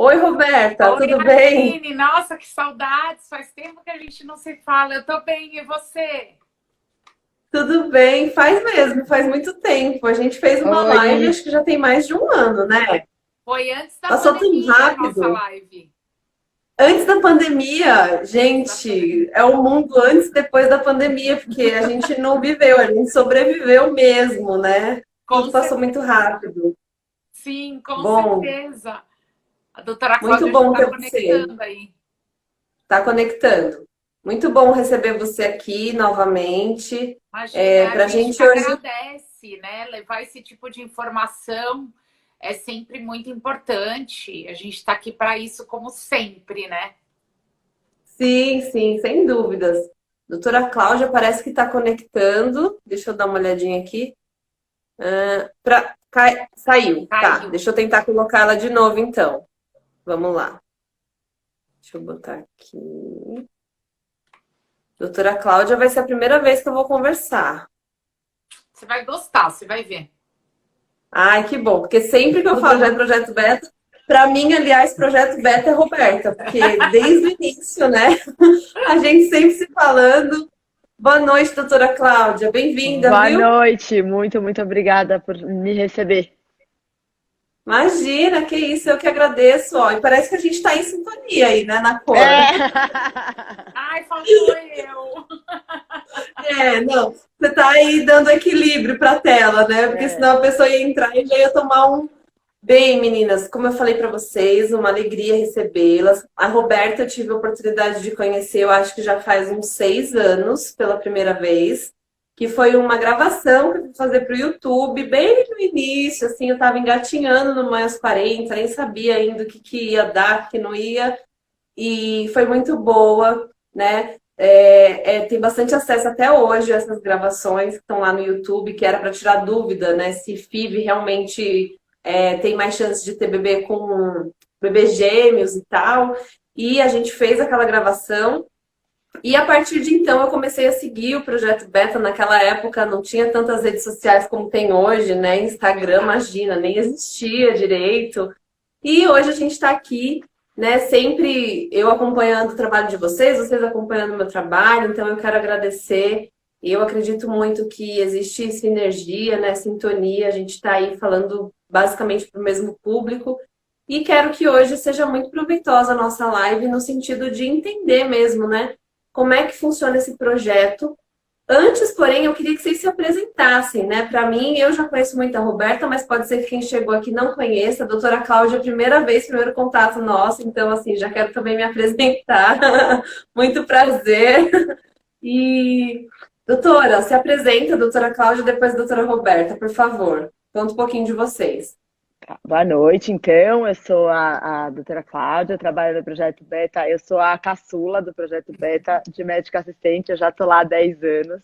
Oi, Roberta, Oi, tudo bem? Aline, nossa, que saudades! Faz tempo que a gente não se fala. Eu tô bem, e você? Tudo bem, faz mesmo, faz muito tempo. A gente fez uma live, Oi, acho que já tem mais de um ano, né? Foi antes da Passou tão pandemia a nossa rápido. live. Antes da pandemia, Antes da gente, pandemia. é o mundo antes e depois da pandemia, porque a gente não viveu, a gente sobreviveu mesmo, né? Com Tudo passou certeza. muito rápido. Sim, com Bom, certeza. A doutora muito Cláudia já bom está ter você. conectando aí. Tá conectando. Muito bom receber você aqui novamente. Imagina, a Para a gente que gente hoje. agradece, né? Levar esse tipo de informação é sempre muito importante. A gente está aqui para isso, como sempre, né? Sim, sim, sem dúvidas. Doutora Cláudia parece que está conectando. Deixa eu dar uma olhadinha aqui. Saiu, tá. Caiu. Deixa eu tentar colocar ela de novo, então. Vamos lá. Deixa eu botar aqui. Doutora Cláudia vai ser a primeira vez que eu vou conversar. Você vai gostar, você vai ver. Ai, que bom, porque sempre que eu falo já em projeto beta, para mim, aliás, projeto beta é Roberta, porque desde o início, né, a gente sempre se falando. Boa noite, doutora Cláudia. Bem-vinda, boa viu? noite. Muito obrigada por me receber. Imagina, que isso, eu que agradeço, ó. E parece que a gente está em sintonia aí, né, na cor. É. Ai, faltou eu. É, não, você tá aí dando equilíbrio para a tela, né? Porque É. senão a pessoa ia entrar e já ia tomar um. Bem, meninas, como eu falei para vocês, uma alegria recebê-las. A Roberta eu tive a oportunidade de conhecer, eu acho que já faz uns 6 anos, pela primeira vez, que foi uma gravação que eu fui fazer para o YouTube, bem no início, assim, eu estava engatinhando no Mais 40, nem sabia ainda o que ia dar, o que não ia, e foi muito boa, né? Tem bastante acesso até hoje a essas gravações que estão lá no YouTube, que era para tirar dúvida, né? Se FIV realmente tem mais chance de ter bebê com bebê gêmeos e tal. E a gente fez aquela gravação. E a partir de então eu comecei a seguir o Projeto Beta. Naquela época não tinha tantas redes sociais como tem hoje, né? Instagram, imagina, nem existia direito. E hoje a gente está aqui, né? Sempre eu acompanhando o trabalho de vocês, vocês acompanhando o meu trabalho, então eu quero agradecer. E eu acredito muito que existe sinergia, né? Sintonia, a gente está aí falando basicamente para o mesmo público. E quero que hoje seja muito proveitosa a nossa live no sentido de entender mesmo, né? Como é que funciona esse projeto. Antes, porém, eu queria que vocês se apresentassem, né? Para mim, eu já conheço muito a Roberta, mas pode ser que quem chegou aqui não conheça. A doutora Cláudia, primeira vez, primeiro contato nosso, então, assim, já quero também me apresentar. Muito prazer. E, doutora, se apresenta, doutora Cláudia, depois a doutora Roberta, por favor. Conta um pouquinho de vocês. Boa noite, então. Eu sou a doutora Cláudia, eu trabalho no Projeto Beta. Eu sou a caçula do Projeto Beta de médica assistente. Eu já estou lá há 10 anos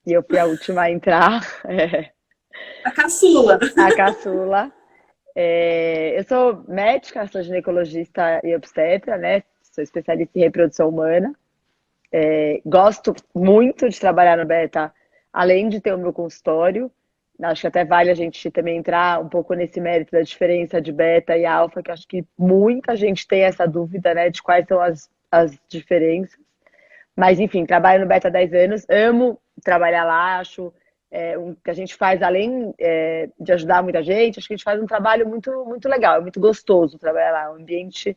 e eu fui a última a entrar. É, A caçula. a caçula. Eu sou médica, sou ginecologista e obstetra, né? Sou especialista em reprodução humana. Gosto muito de trabalhar no Beta, além de ter o meu consultório. Acho que até vale a gente também entrar um pouco nesse mérito da diferença de beta e alfa, que acho que muita gente tem essa dúvida, né, de quais são as diferenças. Mas, enfim, trabalho no Beta há 10 anos, amo trabalhar lá, acho que a gente faz, além de ajudar muita gente, acho que a gente faz um trabalho muito legal, é muito gostoso trabalhar lá, um ambiente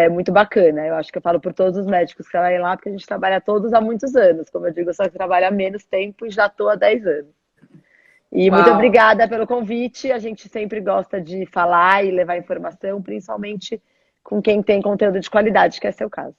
muito bacana. Eu acho que eu falo por todos os médicos que trabalham lá, porque a gente trabalha todos há muitos anos. Como eu digo, só que trabalha há menos tempo e já estou há 10 anos. E muito Uau! obrigada pelo convite. A gente sempre gosta de falar e levar informação, principalmente com quem tem conteúdo de qualidade, que é seu caso.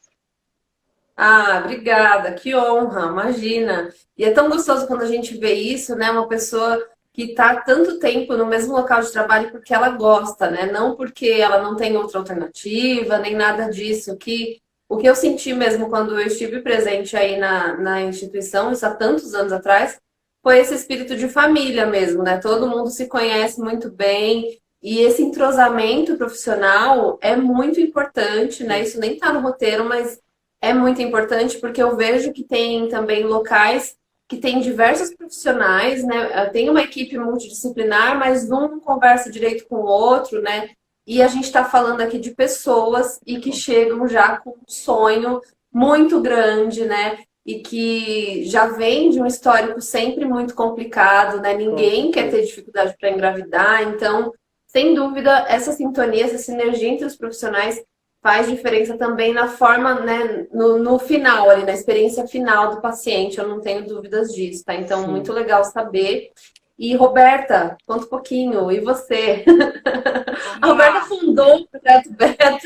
Ah, obrigada, que honra, imagina. E é tão gostoso quando a gente vê isso, né? Uma pessoa que está tanto tempo no mesmo local de trabalho porque ela gosta, né? Não porque ela não tem outra alternativa, nem nada disso. O que eu senti mesmo quando eu estive presente aí na instituição, isso há tantos anos atrás, foi esse espírito de família mesmo, né? Todo mundo se conhece muito bem. E esse entrosamento profissional é muito importante, né? Isso nem está no roteiro, mas é muito importante porque eu vejo que tem também locais que tem diversos profissionais, né? Tem uma equipe multidisciplinar, mas um não conversa direito com o outro, né? E a gente está falando aqui de pessoas e que chegam já com um sonho muito grande, né? E que já vem de um histórico sempre muito complicado, né? Com Ninguém quer certeza. ter dificuldade para engravidar, então, sem dúvida, essa sintonia, essa sinergia entre os profissionais faz diferença também na forma, né? No final, ali, na experiência final do paciente, eu não tenho dúvidas disso, tá? Então, muito Sim. legal saber. E Roberta, conta um pouquinho, e você? A Vamos Roberta lá. fundou o Projeto Beta.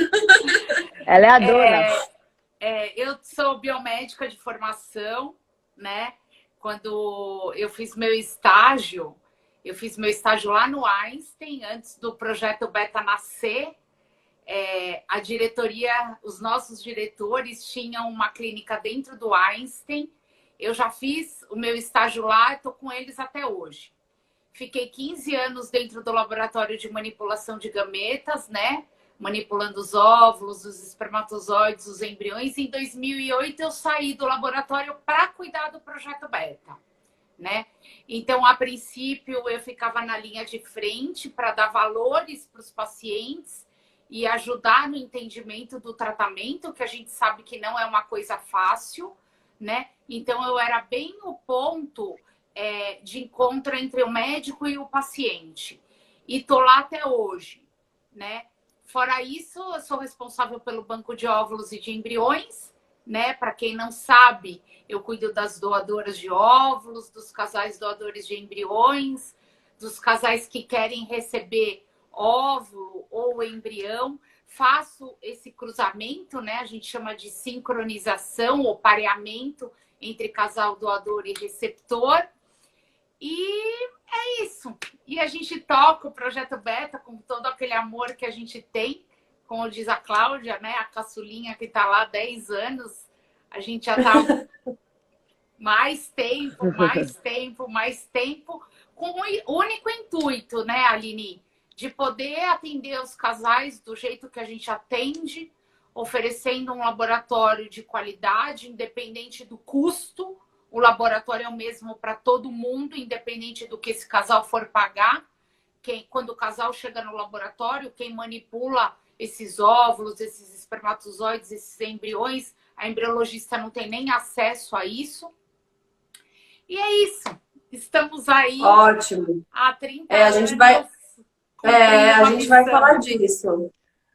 Ela é a dona. É, eu sou biomédica de formação, né? Quando eu fiz meu estágio lá no Einstein, antes do projeto Beta nascer. A diretoria, os nossos diretores tinham uma clínica dentro do Einstein. Eu já fiz o meu estágio lá, estou com eles até hoje. Fiquei 15 anos dentro do laboratório de manipulação de gametas, né? Manipulando os óvulos, os espermatozoides, os embriões. Em 2008, eu saí do laboratório para cuidar do projeto Beta, né? Então, a princípio, eu ficava na linha de frente para dar valores para os pacientes e ajudar no entendimento do tratamento, que a gente sabe que não é uma coisa fácil, né? Então, eu era bem o ponto de encontro entre o médico e o paciente. E tô lá até hoje, né? Fora isso, eu sou responsável pelo banco de óvulos e de embriões, né? Para quem não sabe, eu cuido das doadoras de óvulos, dos casais doadores de embriões, dos casais que querem receber óvulo ou embrião. Faço esse cruzamento, né? A gente chama de sincronização ou pareamento entre casal doador e receptor. E é isso. E a gente toca o Projeto Beta com todo aquele amor que a gente tem, como diz a Cláudia, né? A caçulinha que está lá há 10 anos. A gente já está mais tempo, com o único intuito, né, Aline? De poder atender os casais do jeito que a gente atende, oferecendo um laboratório de qualidade, independente do custo. O laboratório é o mesmo para todo mundo, independente do que esse casal for pagar. Quando o casal chega no laboratório, quem manipula esses óvulos, esses espermatozoides, esses embriões, a embriologista não tem nem acesso a isso. E é isso. Estamos aí Ótimo. há 30 A anos gente vai, cumprindo a uma gente vai falar missão. disso.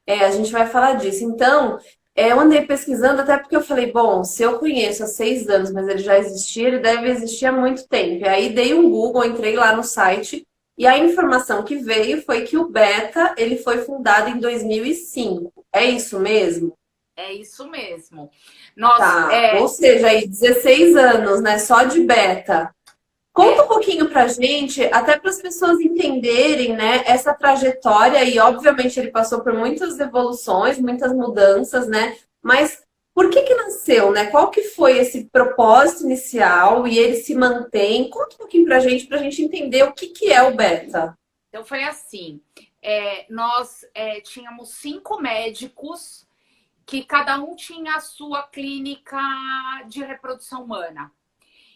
A gente vai falar disso. Então, eu andei pesquisando, até porque eu falei, bom, se eu conheço há 6 anos, mas ele já existia, ele deve existir há muito tempo. E aí dei um Google, entrei lá no site, e a informação que veio foi que o Beta, ele foi fundado em 2005. É isso mesmo? É isso mesmo. Nós, Tá. Ou seja, aí 16 anos, né? Só de Beta. Conta um é, pouquinho pra gente, até para as pessoas entenderem, né, essa trajetória, e obviamente ele passou por muitas evoluções, muitas mudanças, né? Mas por que nasceu, né? Qual que foi esse propósito inicial e ele se mantém? Conta um pouquinho pra gente entender o que é o beta. então foi assim. Nós tínhamos 5 médicos que cada um tinha a sua clínica de reprodução humana.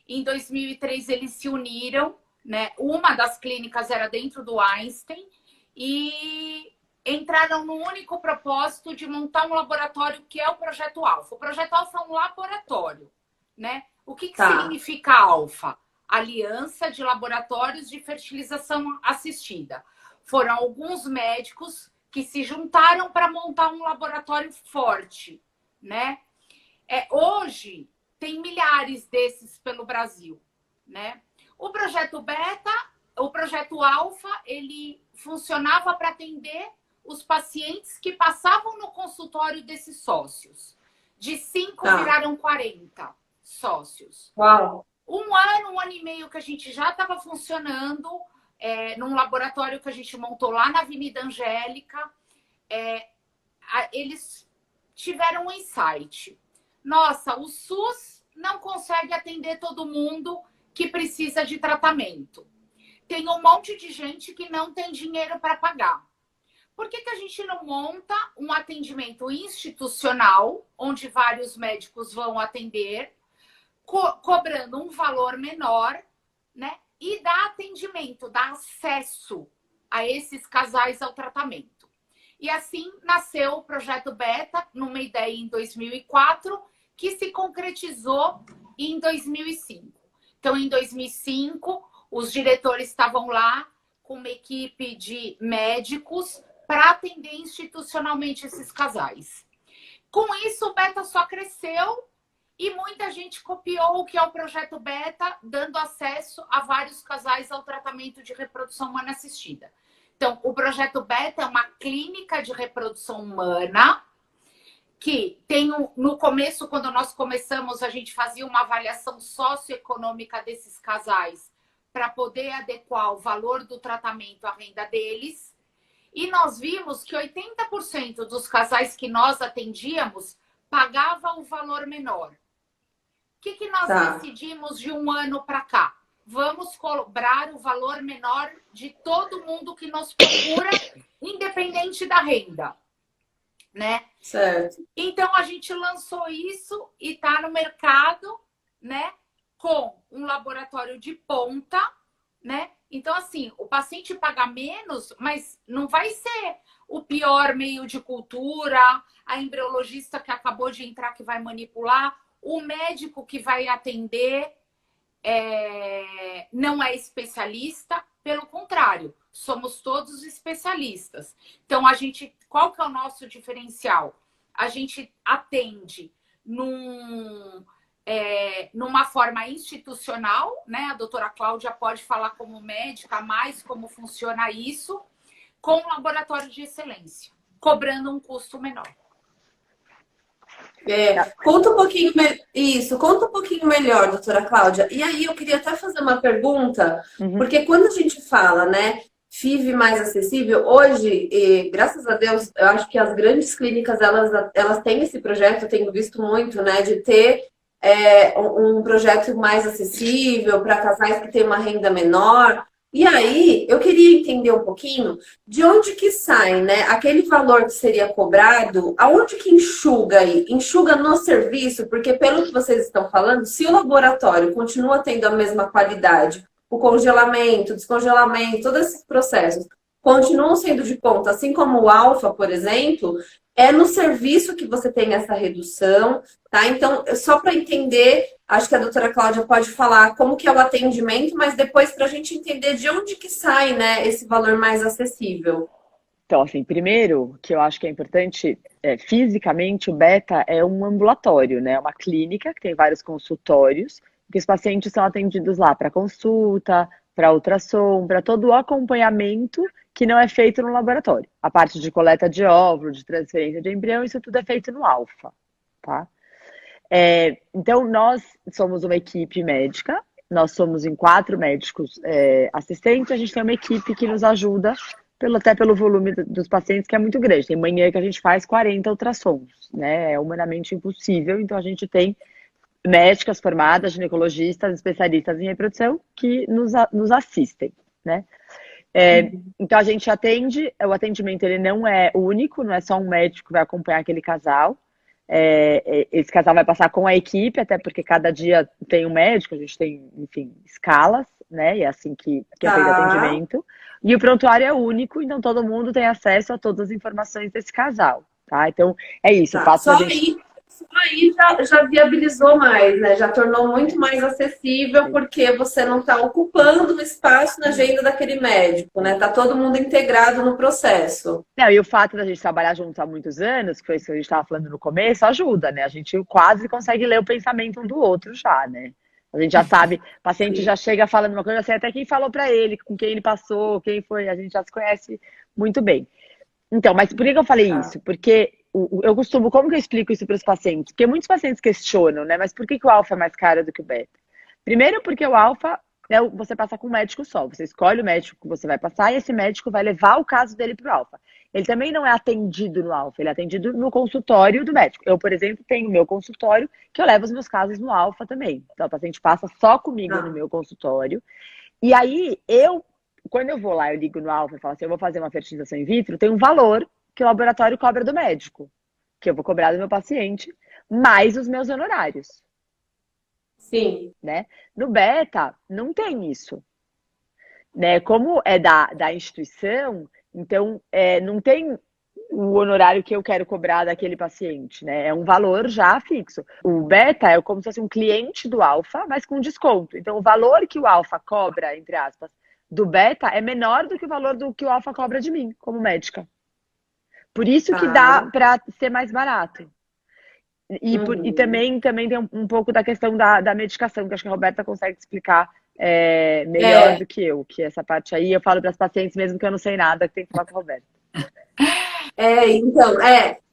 Em 2003 eles se uniram, né? Uma das clínicas era dentro do Einstein e entraram no único propósito de montar um laboratório que é o Projeto Alfa. O Projeto Alfa é um laboratório, né? O que Tá, significa Alfa? Aliança de Laboratórios de Fertilização Assistida. Foram alguns médicos que se juntaram para montar um laboratório forte, né? Hoje tem milhares desses pelo Brasil, né? O projeto Beta, o projeto Alfa, ele funcionava para atender os pacientes que passavam no consultório desses sócios. De 5 tá. viraram 40 sócios. Uau. Um ano e meio que a gente já estava funcionando num laboratório que a gente montou lá na Avenida Angélica. Eles tiveram um insight. Nossa, o SUS não consegue atender todo mundo que precisa de tratamento. Tem um monte de gente que não tem dinheiro para pagar. Por que a gente não monta um atendimento institucional, onde vários médicos vão atender, cobrando um valor menor, né? E dá atendimento, dá acesso a esses casais ao tratamento. E assim nasceu o projeto Beta, numa ideia em 2004, que se concretizou em 2005. Então, em 2005, os diretores estavam lá com uma equipe de médicos para atender institucionalmente esses casais. Com isso, o Beta só cresceu e muita gente copiou o que é o projeto Beta, dando acesso a vários casais ao tratamento de reprodução humana assistida. Então, o projeto Beta é uma clínica de reprodução humana que tem no começo, quando nós começamos, a gente fazia uma avaliação socioeconômica desses casais para poder adequar o valor do tratamento à renda deles. E nós vimos que 80% dos casais que nós atendíamos pagava o valor menor. O que nós decidimos de um ano para cá? Vamos cobrar o valor menor de todo mundo que nos procura, independente da renda, né? Certo. Então, a gente lançou isso e está no mercado, né? Com um laboratório de ponta, né? Então, assim, o paciente paga menos, mas não vai ser o pior meio de cultura, a embriologista que acabou de entrar que vai manipular, o médico que vai atender não é especialista, pelo contrário, somos todos especialistas. Então, qual que é o nosso diferencial? A gente atende numa forma institucional, né? A doutora Cláudia pode falar como médica, mais como funciona isso, com um laboratório de excelência, cobrando um custo menor. Conta um pouquinho conta um pouquinho melhor, doutora Cláudia. E aí eu queria até fazer uma pergunta, porque quando a gente fala, né, FIV mais acessível, hoje, graças a Deus, eu acho que as grandes clínicas, elas têm esse projeto, eu tenho visto muito, né, de ter um projeto mais acessível para casais que têm uma renda menor. E aí, eu queria entender um pouquinho de onde que sai, né? Aquele valor que seria cobrado, aonde que enxuga aí? Enxuga no serviço, porque pelo que vocês estão falando, se o laboratório continua tendo a mesma qualidade, o congelamento, descongelamento, todos esses processos continuam sendo de ponta, assim como o alfa, por exemplo, é no serviço que você tem essa redução, tá? Então, só para entender, acho que a doutora Cláudia pode falar como que é o atendimento, mas depois para a gente entender de onde que sai, né, esse valor mais acessível. Então, assim, primeiro, que eu acho que é importante, fisicamente o Beta é um ambulatório, né? Uma clínica que tem vários consultórios, que os pacientes são atendidos lá para consulta, para ultrassom, para todo o acompanhamento que não é feito no laboratório. A parte de coleta de óvulo, de transferência de embrião, isso tudo é feito no alfa, tá? Então, nós somos uma equipe médica, nós somos em 4 médicos assistentes, a gente tem uma equipe que nos ajuda, até pelo volume dos pacientes, que é muito grande. Tem manhã que a gente faz 40 ultrassons, né? É humanamente impossível, então a gente tem médicas formadas, ginecologistas, especialistas em reprodução que nos assistem, né? Então a gente atende, o atendimento ele não é único, não é só um médico que vai acompanhar aquele casal. Esse casal vai passar com a equipe, até porque cada dia tem um médico, a gente tem, enfim, escalas, né? E é assim que é feito o atendimento. E o prontuário é único, então todo mundo tem acesso a todas as informações desse casal, tá? Então é isso. Isso aí já viabilizou mais, né? Já tornou muito mais acessível, porque você não está ocupando um espaço na agenda daquele médico, né? Tá todo mundo integrado no processo. Não, e o fato da gente trabalhar junto há muitos anos, que foi isso que a gente estava falando no começo, ajuda, né? A gente quase consegue ler o pensamento um do outro já, né? A gente já sabe, o paciente já chega falando uma coisa, já sei até quem falou para ele, com quem ele passou, quem foi, a gente já se conhece muito bem. Então, mas por que eu falei isso? Porque eu costumo, como que eu explico isso para os pacientes? Porque muitos pacientes questionam, né? Mas por que o alfa é mais caro do que o beta? Primeiro porque o alfa, né, você passa com um médico só. Você escolhe o médico que você vai passar e esse médico vai levar o caso dele para o alfa. Ele também não é atendido no alfa, ele é atendido no consultório do médico. Eu, por exemplo, tenho o meu consultório que eu levo os meus casos no alfa também. Então, o paciente passa só comigo no meu consultório. E aí, quando eu vou lá, eu ligo no alfa e falo assim, eu vou fazer uma fertilização in vitro, tem um valor que o laboratório cobra do médico, que eu vou cobrar do meu paciente, mais os meus honorários. Sim. Né? No beta, não tem isso. Né? Como é da instituição, então não tem o honorário que eu quero cobrar daquele paciente, né? É um valor já fixo. O beta é como se fosse um cliente do alfa, mas com desconto. Então, o valor que o alfa cobra, entre aspas, do beta é menor do que o valor do que o alfa cobra de mim, como médica. Por isso que dá Tá. para ser mais barato. E Uhum. também tem um pouco da questão da medicação, que acho que a Roberta consegue explicar melhor É, do que eu, que essa parte aí eu falo para as pacientes, mesmo que eu não sei nada, que tem que falar com a Roberta. então,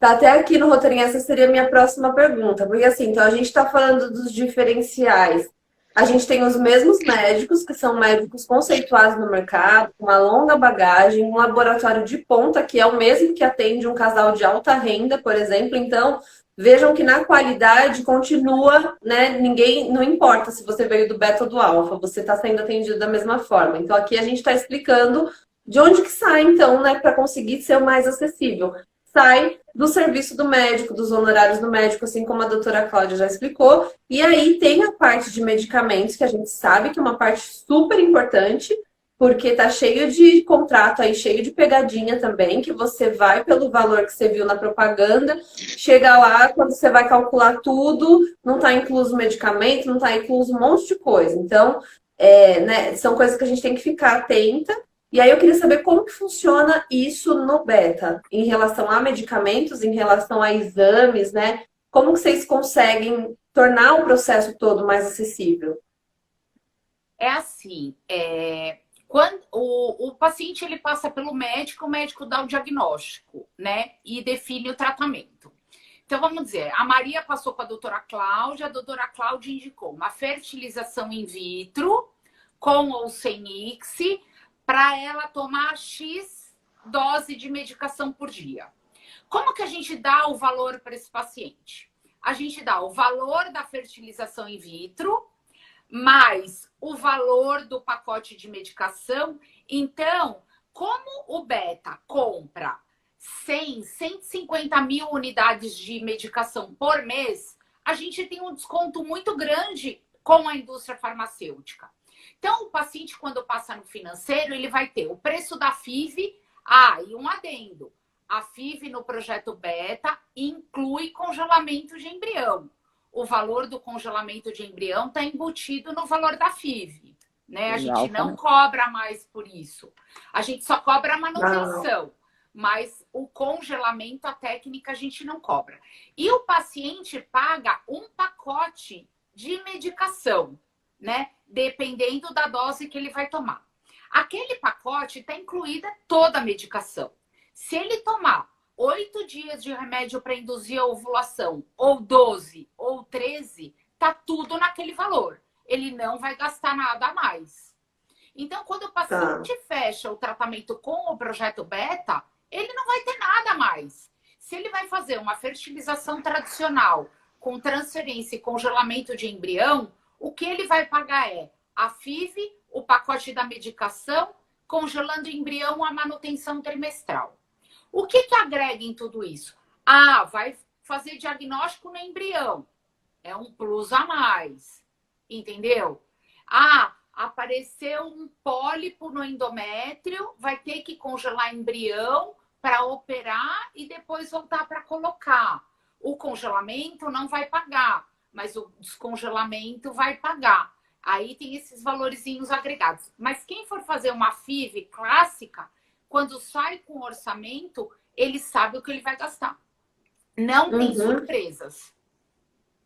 tá até aqui no roteirinho, essa seria a minha próxima pergunta, porque assim, então a gente está falando dos diferenciais. A gente tem os mesmos médicos, que são médicos conceituados no mercado, com uma longa bagagem, um laboratório de ponta, que é o mesmo que atende um casal de alta renda, por exemplo. Então, vejam que na qualidade continua, né? Ninguém, não importa se você veio do beta ou do alfa, você está sendo atendido da mesma forma. Então, aqui a gente está explicando de onde que sai, então, né, para conseguir ser o mais acessível? Sai do serviço do médico, dos honorários do médico, assim como a doutora Cláudia já explicou. E aí tem a parte de medicamentos, que a gente sabe que é uma parte super importante, porque tá cheio de contrato aí, cheio de pegadinha também, que você vai pelo valor que você viu na propaganda, chega lá, quando você vai calcular tudo, não tá incluso medicamento, não tá incluso um monte de coisa. Então, né, são coisas que a gente tem que ficar atenta. E aí eu queria saber como que funciona isso no beta, em relação a medicamentos, em relação a exames, né? Como que vocês conseguem tornar o processo todo mais acessível? É assim, quando o paciente ele passa pelo médico, o médico dá o diagnóstico, né? E define o tratamento. Então, vamos dizer, a Maria passou com a doutora Cláudia indicou uma fertilização in vitro, com ou sem ICSI, para ela tomar X dose de medicação por dia. Como que a gente dá o valor para esse paciente? A gente dá o valor da fertilização in vitro, mais o valor do pacote de medicação. Então, como o Beta compra 100, 150 mil unidades de medicação por mês, a gente tem um desconto muito grande com a indústria farmacêutica. Então, o paciente, quando passa no financeiro, ele vai ter o preço da FIV. E um adendo. A FIV no projeto Beta inclui congelamento de embrião. O valor do congelamento de embrião está embutido no valor da FIV. Né? A gente Alfa, não né? cobra mais por isso. A gente só cobra a Ah, manutenção. Mas o congelamento, a técnica, a gente não cobra. E o paciente paga um pacote de medicação, né? Dependendo da dose que ele vai tomar. Aquele pacote está incluída toda a medicação. Se ele tomar 8 dias de remédio para induzir a ovulação, ou 12, ou 13, tá tudo naquele valor. Ele não vai gastar nada a mais. Então, quando o tá. paciente fecha o tratamento com o projeto Beta, ele não vai ter nada a mais. Se ele vai fazer uma fertilização tradicional com transferência e congelamento de embrião, o que ele vai pagar é a FIV, o pacote da medicação, congelando o embrião, a manutenção trimestral. O que agrega em tudo isso? Vai fazer diagnóstico no embrião. É um plus a mais. Entendeu? Apareceu um pólipo no endométrio, vai ter que congelar embrião para operar e depois voltar para colocar. O congelamento não vai pagar, mas o descongelamento vai pagar. Aí tem esses valorzinhos agregados. Mas quem for fazer uma FIV clássica, quando sai com orçamento, ele sabe o que ele vai gastar. Não tem Uhum. surpresas.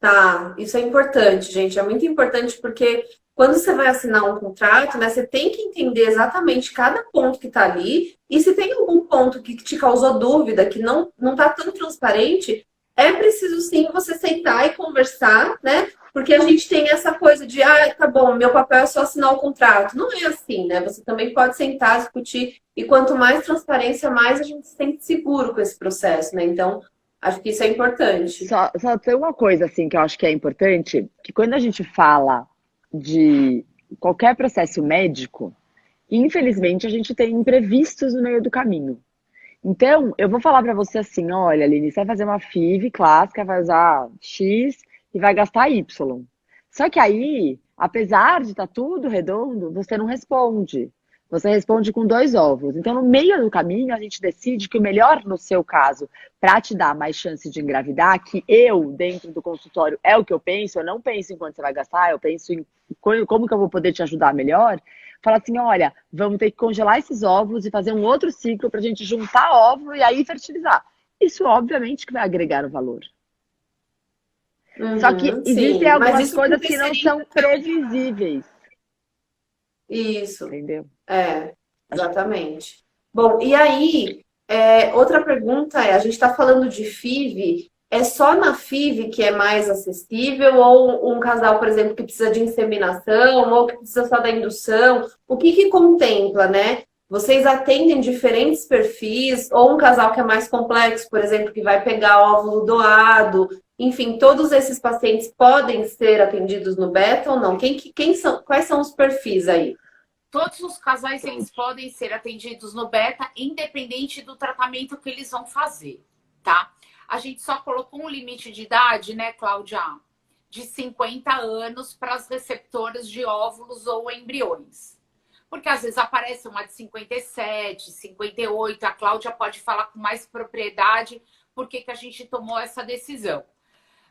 Tá, isso é importante, gente. É muito importante porque quando você vai assinar um contrato, né, você tem que entender exatamente cada ponto que está ali. E se tem algum ponto que te causou dúvida, que não está tão transparente, é preciso sim você sentar e conversar, né? Porque a gente tem essa coisa de, tá bom, meu papel é só assinar o contrato. Não é assim, né? Você também pode sentar, discutir, e quanto mais transparência, mais a gente se sente seguro com esse processo, né? Então, acho que isso é importante. Só tem uma coisa assim que eu acho que é importante, que quando a gente fala de qualquer processo médico, infelizmente a gente tem imprevistos no meio do caminho. Então, eu vou falar para você assim, olha, Aline, você vai fazer uma FIV clássica, vai usar X e vai gastar Y. Só que aí, apesar de estar tudo redondo, você não responde. você responde com 2 óvulos. Então, no meio do caminho, a gente decide que o melhor no seu caso, para te dar mais chance de engravidar, que eu, dentro do consultório, é o que eu não penso em quanto você vai gastar, eu penso em como que eu vou poder te ajudar melhor. Fala assim, olha, vamos ter que congelar esses óvulos e fazer um outro ciclo para a gente juntar óvulo e aí fertilizar. Isso, obviamente, que vai agregar o valor. Só que existem sim, mas algumas isso coisas que não aconteceria. são previsíveis, Isso, entendeu? exatamente. Bom, e aí, outra pergunta é, a gente está falando de FIV, é só na FIV que é mais acessível, ou um casal, por exemplo, que precisa de inseminação, ou que precisa só da indução, o que que contempla, né? Vocês atendem diferentes perfis, ou um casal que é mais complexo, por exemplo, que vai pegar óvulo doado, enfim, todos esses pacientes podem ser atendidos no beta ou não? Quem são, quais são os perfis aí? Todos os casais eles podem ser atendidos no beta, independente do tratamento que eles vão fazer, tá? A gente só colocou um limite de idade, né, Cláudia? De 50 anos para as receptoras de óvulos ou embriões. Porque às vezes aparece uma de 57, 58, a Cláudia pode falar com mais propriedade por que a gente tomou essa decisão.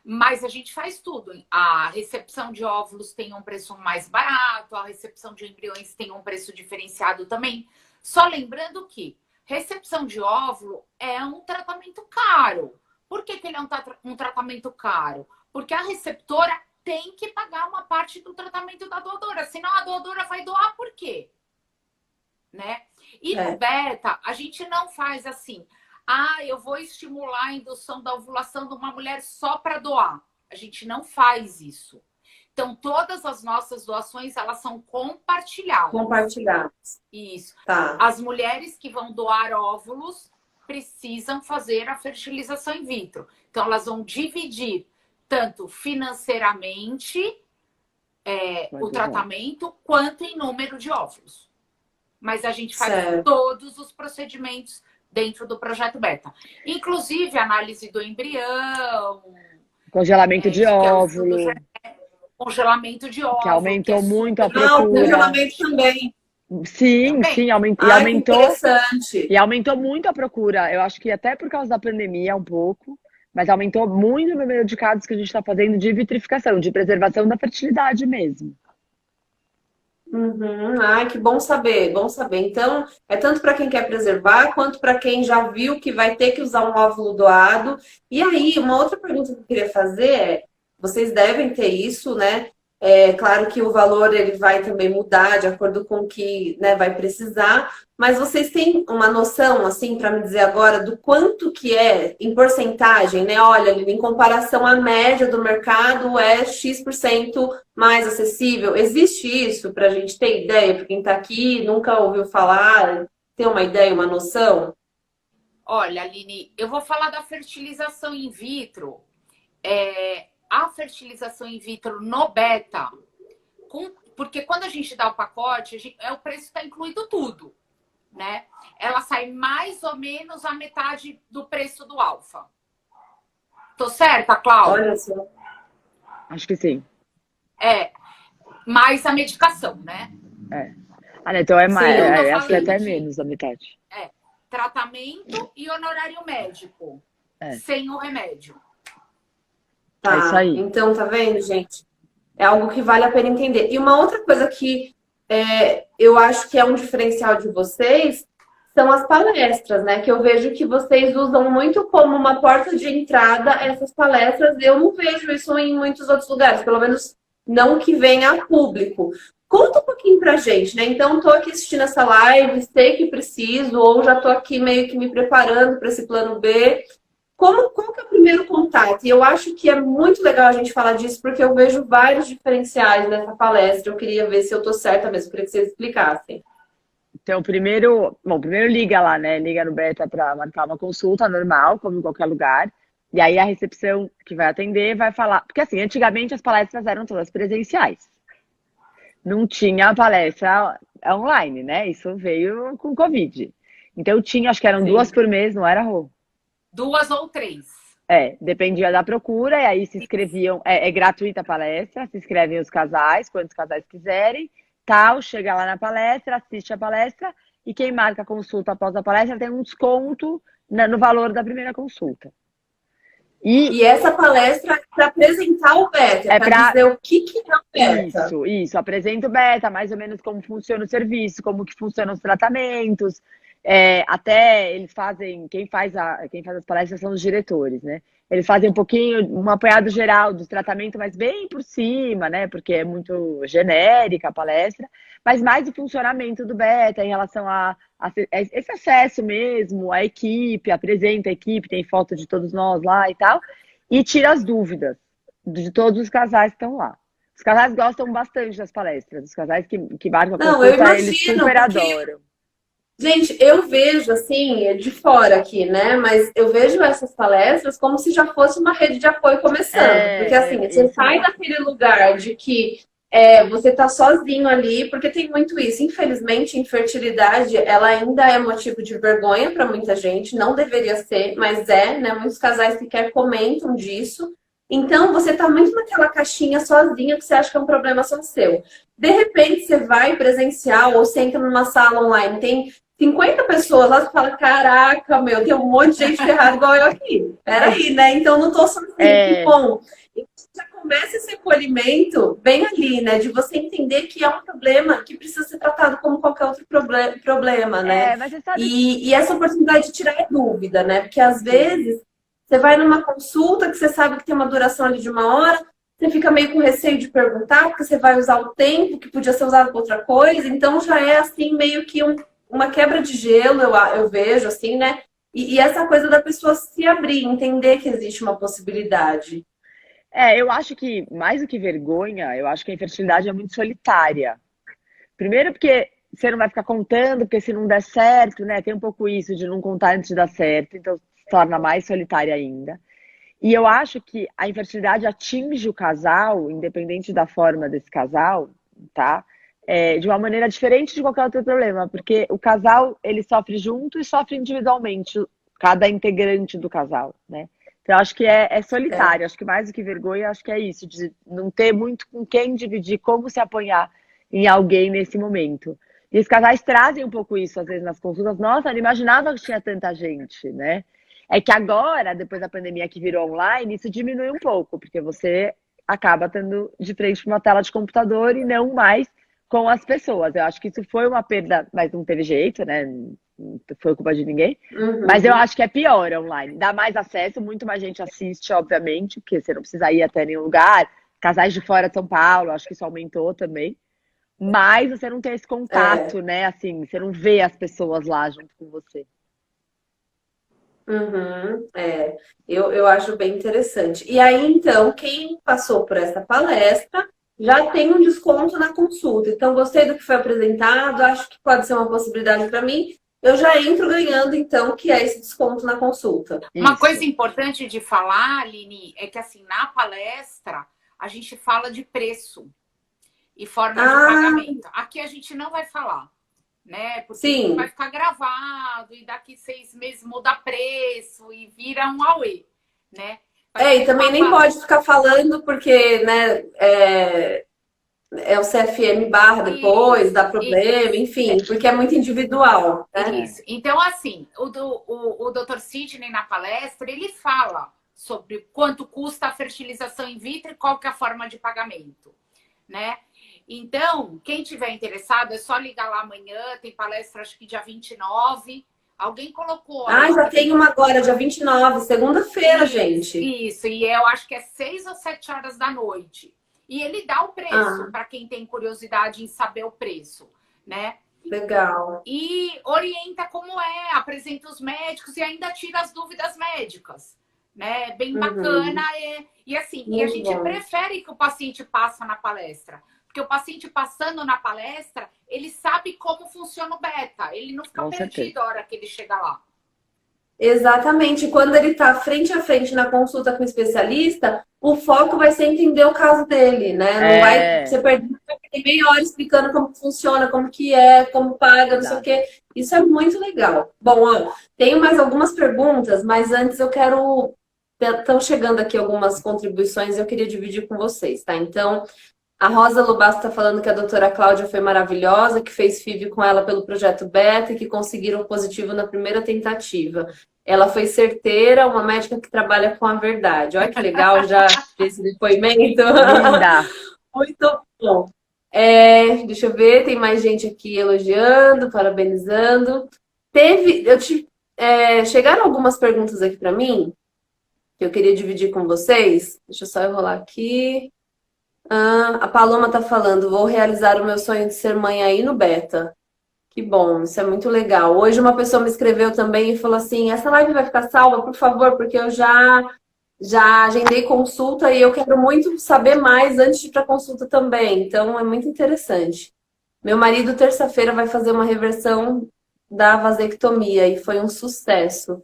Mas a gente faz tudo. A recepção de óvulos tem um preço mais barato, a recepção de embriões tem um preço diferenciado também. Só lembrando que recepção de óvulo é um tratamento caro. Por que ele é um tratamento caro? Porque a receptora tem que pagar uma parte do tratamento da doadora, senão a doadora vai doar por quê? Né? E no beta, a gente não faz assim, eu vou estimular a indução da ovulação de uma mulher só para doar. A gente não faz isso. Então, todas as nossas doações, elas são compartilhadas. Compartilhadas. Isso. Tá. As mulheres que vão doar óvulos precisam fazer a fertilização in vitro. Então, elas vão dividir tanto financeiramente o tratamento, quanto em número de óvulos. Mas a gente faz todos os procedimentos dentro do projeto beta. Inclusive, análise do embrião. Congelamento de óvulo. Congelamento de óvulo. Que aumentou muito a procura. O congelamento também. Sim, sim, aumentou. Interessante. E aumentou muito a procura. Eu acho que até por causa da pandemia um pouco, mas aumentou muito o número de casos que a gente está fazendo de vitrificação, de preservação da fertilidade mesmo. Que bom saber, bom saber. Então, é tanto para quem quer preservar, quanto para quem já viu que vai ter que usar um óvulo doado. E aí, uma outra pergunta que eu queria fazer é, vocês devem ter isso, né? É claro que o valor ele vai também mudar de acordo com o que, né, vai precisar, mas vocês têm uma noção, assim, para me dizer agora, do quanto que é em porcentagem, né? Olha, em comparação à média do mercado, é X% mais acessível. Existe isso para a gente ter ideia? Para quem está aqui, nunca ouviu falar, ter uma ideia, uma noção? Olha, Aline, eu vou falar da fertilização in vitro. A fertilização in vitro no beta, porque quando a gente dá o pacote, o preço está incluído tudo, né? Ela sai mais ou menos a metade do preço do alfa. Tô certa, Cláudia? Olha só. Acho que sim. Mais a medicação, né? Então é mais, acho que até menos da metade. Tratamento e honorário médico, sem o remédio. Tá, é isso aí. Então, tá vendo, gente? É algo que vale a pena entender. E uma outra coisa que eu acho que é um diferencial de vocês são as palestras, né? Que eu vejo que vocês usam muito como uma porta de entrada essas palestras. Eu não vejo isso em muitos outros lugares, pelo menos não que venha a público. Conta um pouquinho pra gente, né? Então, tô aqui assistindo essa live, sei que preciso, ou já tô aqui meio que me preparando para esse plano B. Qual que é o primeiro contato? E eu acho que é muito legal a gente falar disso, porque eu vejo vários diferenciais nessa palestra. Eu queria ver se eu tô certa mesmo, queria que vocês explicassem. Então, primeiro liga lá, né? Liga no Beta para marcar uma consulta normal, como em qualquer lugar. E aí a recepção que vai atender vai falar... Porque assim, antigamente as palestras eram todas presenciais. Não tinha palestra online, né? Isso veio com Covid. Então tinha, acho que eram 2 por mês, não era, Rô? 2 ou 3. Dependia da procura, e aí se inscreviam, é gratuita a palestra, se inscrevem os casais, quantos casais quiserem, tal, chega lá na palestra, assiste a palestra, e quem marca a consulta após a palestra tem um desconto no valor da primeira consulta. E essa palestra é para apresentar o beta, É para dizer o que é o beta. Isso. Apresenta o beta, mais ou menos como funciona o serviço, como que funcionam os tratamentos. Até eles fazem, quem faz as palestras são os diretores, né? Eles fazem um apanhado geral dos tratamentos, mas bem por cima, né? Porque é muito genérica a palestra, mas mais o funcionamento do beta em relação a esse acesso mesmo, a equipe, apresenta a equipe, tem foto de todos nós lá e tal, e tira as dúvidas de todos os casais que estão lá. Os casais gostam bastante das palestras, os casais que marcam a Não, eu consulta, imagino, eles super porque, adoram. gente, eu vejo assim, de fora aqui, né? Mas eu vejo essas palestras como se já fosse uma rede de apoio começando. Porque assim, você sai daquele lugar de que você tá sozinho ali, porque tem muito isso. Infelizmente, infertilidade, ela ainda é motivo de vergonha para muita gente. Não deveria ser, mas né? Muitos casais sequer comentam disso. Então, você tá muito naquela caixinha sozinha que você acha que é um problema só seu. De repente, você vai presencial ou você entra numa sala online, tem 50 pessoas lá, você fala, caraca, meu, tem um monte de gente ferrada igual eu aqui. Peraí, né? Então, não tô sozinho, que bom. Já começa esse acolhimento bem ali, né? De você entender que é um problema que precisa ser tratado como qualquer outro problema, né? Mas você sabe... E essa oportunidade de tirar a dúvida, né? Porque às vezes você vai numa consulta que você sabe que tem uma duração ali de 1 hora, você fica meio com receio de perguntar, porque você vai usar o tempo que podia ser usado para outra coisa, então já é assim meio que uma quebra de gelo, eu vejo, assim, né? E essa coisa da pessoa se abrir, entender que existe uma possibilidade. Eu acho que, mais do que vergonha, eu acho que a infertilidade é muito solitária. Primeiro porque você não vai ficar contando, porque se não der certo, né? Tem um pouco isso de não contar antes de dar certo, então se torna mais solitária ainda. E eu acho que a infertilidade atinge o casal, independente da forma desse casal, tá? De uma maneira diferente de qualquer outro problema, porque o casal, ele sofre junto e sofre individualmente, cada integrante do casal, né? Então, eu acho que é solitário, acho que mais do que vergonha, acho que é isso, de não ter muito com quem dividir, como se apoiar em alguém nesse momento. E os casais trazem um pouco isso, às vezes, nas consultas. Nossa, eu não imaginava que tinha tanta gente, né? É que agora, depois da pandemia que virou online, isso diminui um pouco, porque você acaba estando de frente para uma tela de computador e não mais com as pessoas. Eu acho que isso foi uma perda, mas não teve jeito, né? Não foi culpa de ninguém. Mas eu acho que é pior online. Dá mais acesso, muito mais gente assiste, obviamente, porque você não precisa ir até nenhum lugar. Casais de fora de São Paulo, acho que isso aumentou também. Mas você não tem esse contato, né? Assim, você não vê as pessoas lá junto com você. Eu acho bem interessante. E aí, então, quem passou por essa palestra já tem um desconto na consulta. Então, gostei do que foi apresentado, acho que pode ser uma possibilidade para mim. Eu já entro ganhando, então, que é esse desconto na consulta. Uma coisa importante de falar, Aline, é que assim, na palestra, a gente fala de preço e forma de pagamento. Aqui a gente não vai falar, né? Porque vai ficar gravado e daqui 6 meses muda preço e vira um auê, né? E também nem pode ficar falando porque, né, é o CFM barra depois, dá problema, enfim, porque é muito individual. Né? Isso. Então, assim, o Dr. Sidney na palestra, ele fala sobre quanto custa a fertilização in vitro e qual que é a forma de pagamento, né? Então, quem tiver interessado, é só ligar lá amanhã, tem palestra acho que dia 29. Alguém colocou... já tem uma agora, dia 29, segunda-feira, gente. Isso, e eu acho que é 6 ou 7 horas da noite. E ele dá o preço para quem tem curiosidade em saber o preço, né? Legal. E orienta como apresenta os médicos e ainda tira as dúvidas médicas, né? Bem bacana. E assim, e a gente prefere que o paciente passe na palestra. Porque o paciente passando na palestra, ele sabe como funciona o beta. Ele não fica perdido a hora que ele chega lá. Exatamente. Quando ele está frente a frente na consulta com o especialista, o foco vai ser entender o caso dele, né? Não vai ser perdido, tem meia hora explicando como funciona, como que como paga, não sei o quê. Isso é muito legal. Bom, tenho mais algumas perguntas, mas antes eu quero... Estão chegando aqui algumas contribuições e eu queria dividir com vocês, tá? Então, A Rosa Lobato está falando que a doutora Cláudia foi maravilhosa, que fez FIV com ela pelo projeto Beta e que conseguiram positivo na primeira tentativa. Ela foi certeira, uma médica que trabalha com a verdade. Olha que legal já esse depoimento. Linda. Muito bom. Deixa eu ver, tem mais gente aqui elogiando, parabenizando. Chegaram algumas perguntas aqui para mim que eu queria dividir com vocês. Deixa eu só enrolar aqui. A Paloma tá falando, vou realizar o meu sonho de ser mãe aí no Beta. Que bom, isso é muito legal. Hoje uma pessoa me escreveu também e falou assim, essa live vai ficar salva, por favor, porque eu já agendei consulta e eu quero muito saber mais antes de ir para consulta também. Então é muito interessante. Meu marido terça-feira vai fazer uma reversão da vasectomia e foi um sucesso.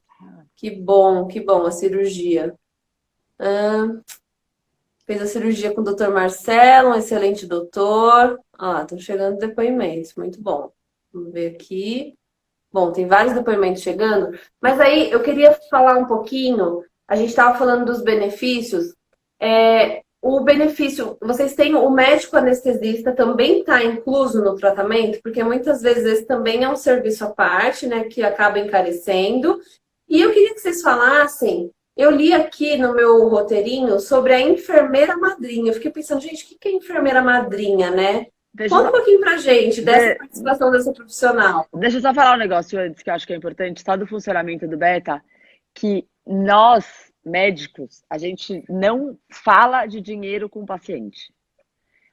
Que bom a cirurgia. Fez a cirurgia com o Dr. Marcelo, um excelente doutor. Estão chegando depoimentos, muito bom. Vamos ver aqui. Bom, tem vários depoimentos chegando, mas aí eu queria falar um pouquinho. A gente estava falando dos benefícios. O benefício, vocês têm o médico anestesista também está incluso no tratamento, porque muitas vezes esse também é um serviço à parte, né, que acaba encarecendo. E eu queria que vocês falassem. Eu li aqui no meu roteirinho sobre a enfermeira madrinha. Eu fiquei pensando, gente, o que é enfermeira madrinha, né? Conta um pouquinho pra gente dessa participação dessa profissional. Deixa eu só falar um negócio antes que eu acho que é importante, só do funcionamento do Beta, que nós, médicos, a gente não fala de dinheiro com o paciente.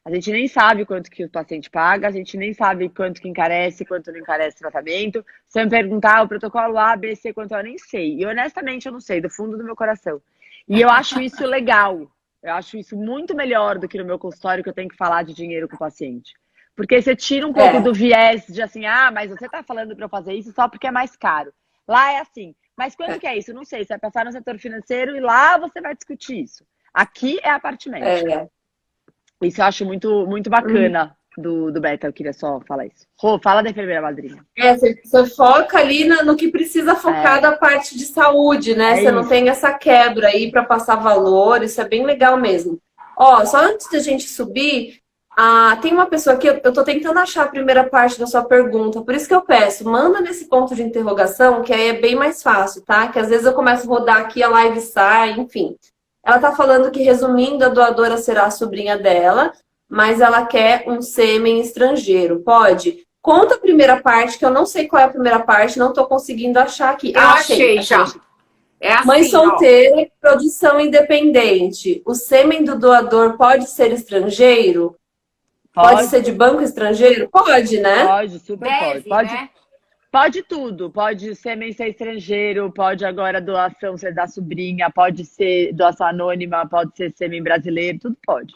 A gente nem sabe quanto que o paciente paga, a gente nem sabe quanto que encarece, quanto não encarece o tratamento. Se eu me perguntar o protocolo A, B, C, quanto eu nem sei. E honestamente eu não sei, do fundo do meu coração. E eu acho isso legal. Eu acho isso muito melhor do que no meu consultório que eu tenho que falar de dinheiro com o paciente. Porque você tira um pouco do viés de assim, mas você tá falando para eu fazer isso só porque é mais caro. Lá é assim, mas quanto que é isso? Não sei, você vai passar no setor financeiro e lá você vai discutir isso. Aqui é a parte médica. Isso eu acho muito, muito bacana do Beta, eu queria só falar isso. Rô, fala da enfermeira madrinha. Você foca ali no que precisa focar da parte de saúde, né? Você não tem essa quebra aí para passar valor, isso é bem legal mesmo. Só antes da gente subir, tem uma pessoa aqui, eu tô tentando achar a primeira parte da sua pergunta, por isso que eu peço, manda nesse ponto de interrogação, que aí é bem mais fácil, tá? Que às vezes eu começo a rodar aqui, a live sai, enfim. Ela tá falando que, resumindo, a doadora será a sobrinha dela, mas ela quer um sêmen estrangeiro. Pode? Conta a primeira parte, que eu não sei qual é a primeira parte, não tô conseguindo achar aqui. Achei já. É assim, mãe solteira, produção independente. O sêmen do doador pode ser estrangeiro? Pode ser de banco estrangeiro? Pode, né? Pode, super Deve, pode. Né? Pode tudo. Pode sêmen ser estrangeiro, pode agora doação ser da sobrinha, pode ser doação anônima, pode ser sêmen brasileiro, tudo pode.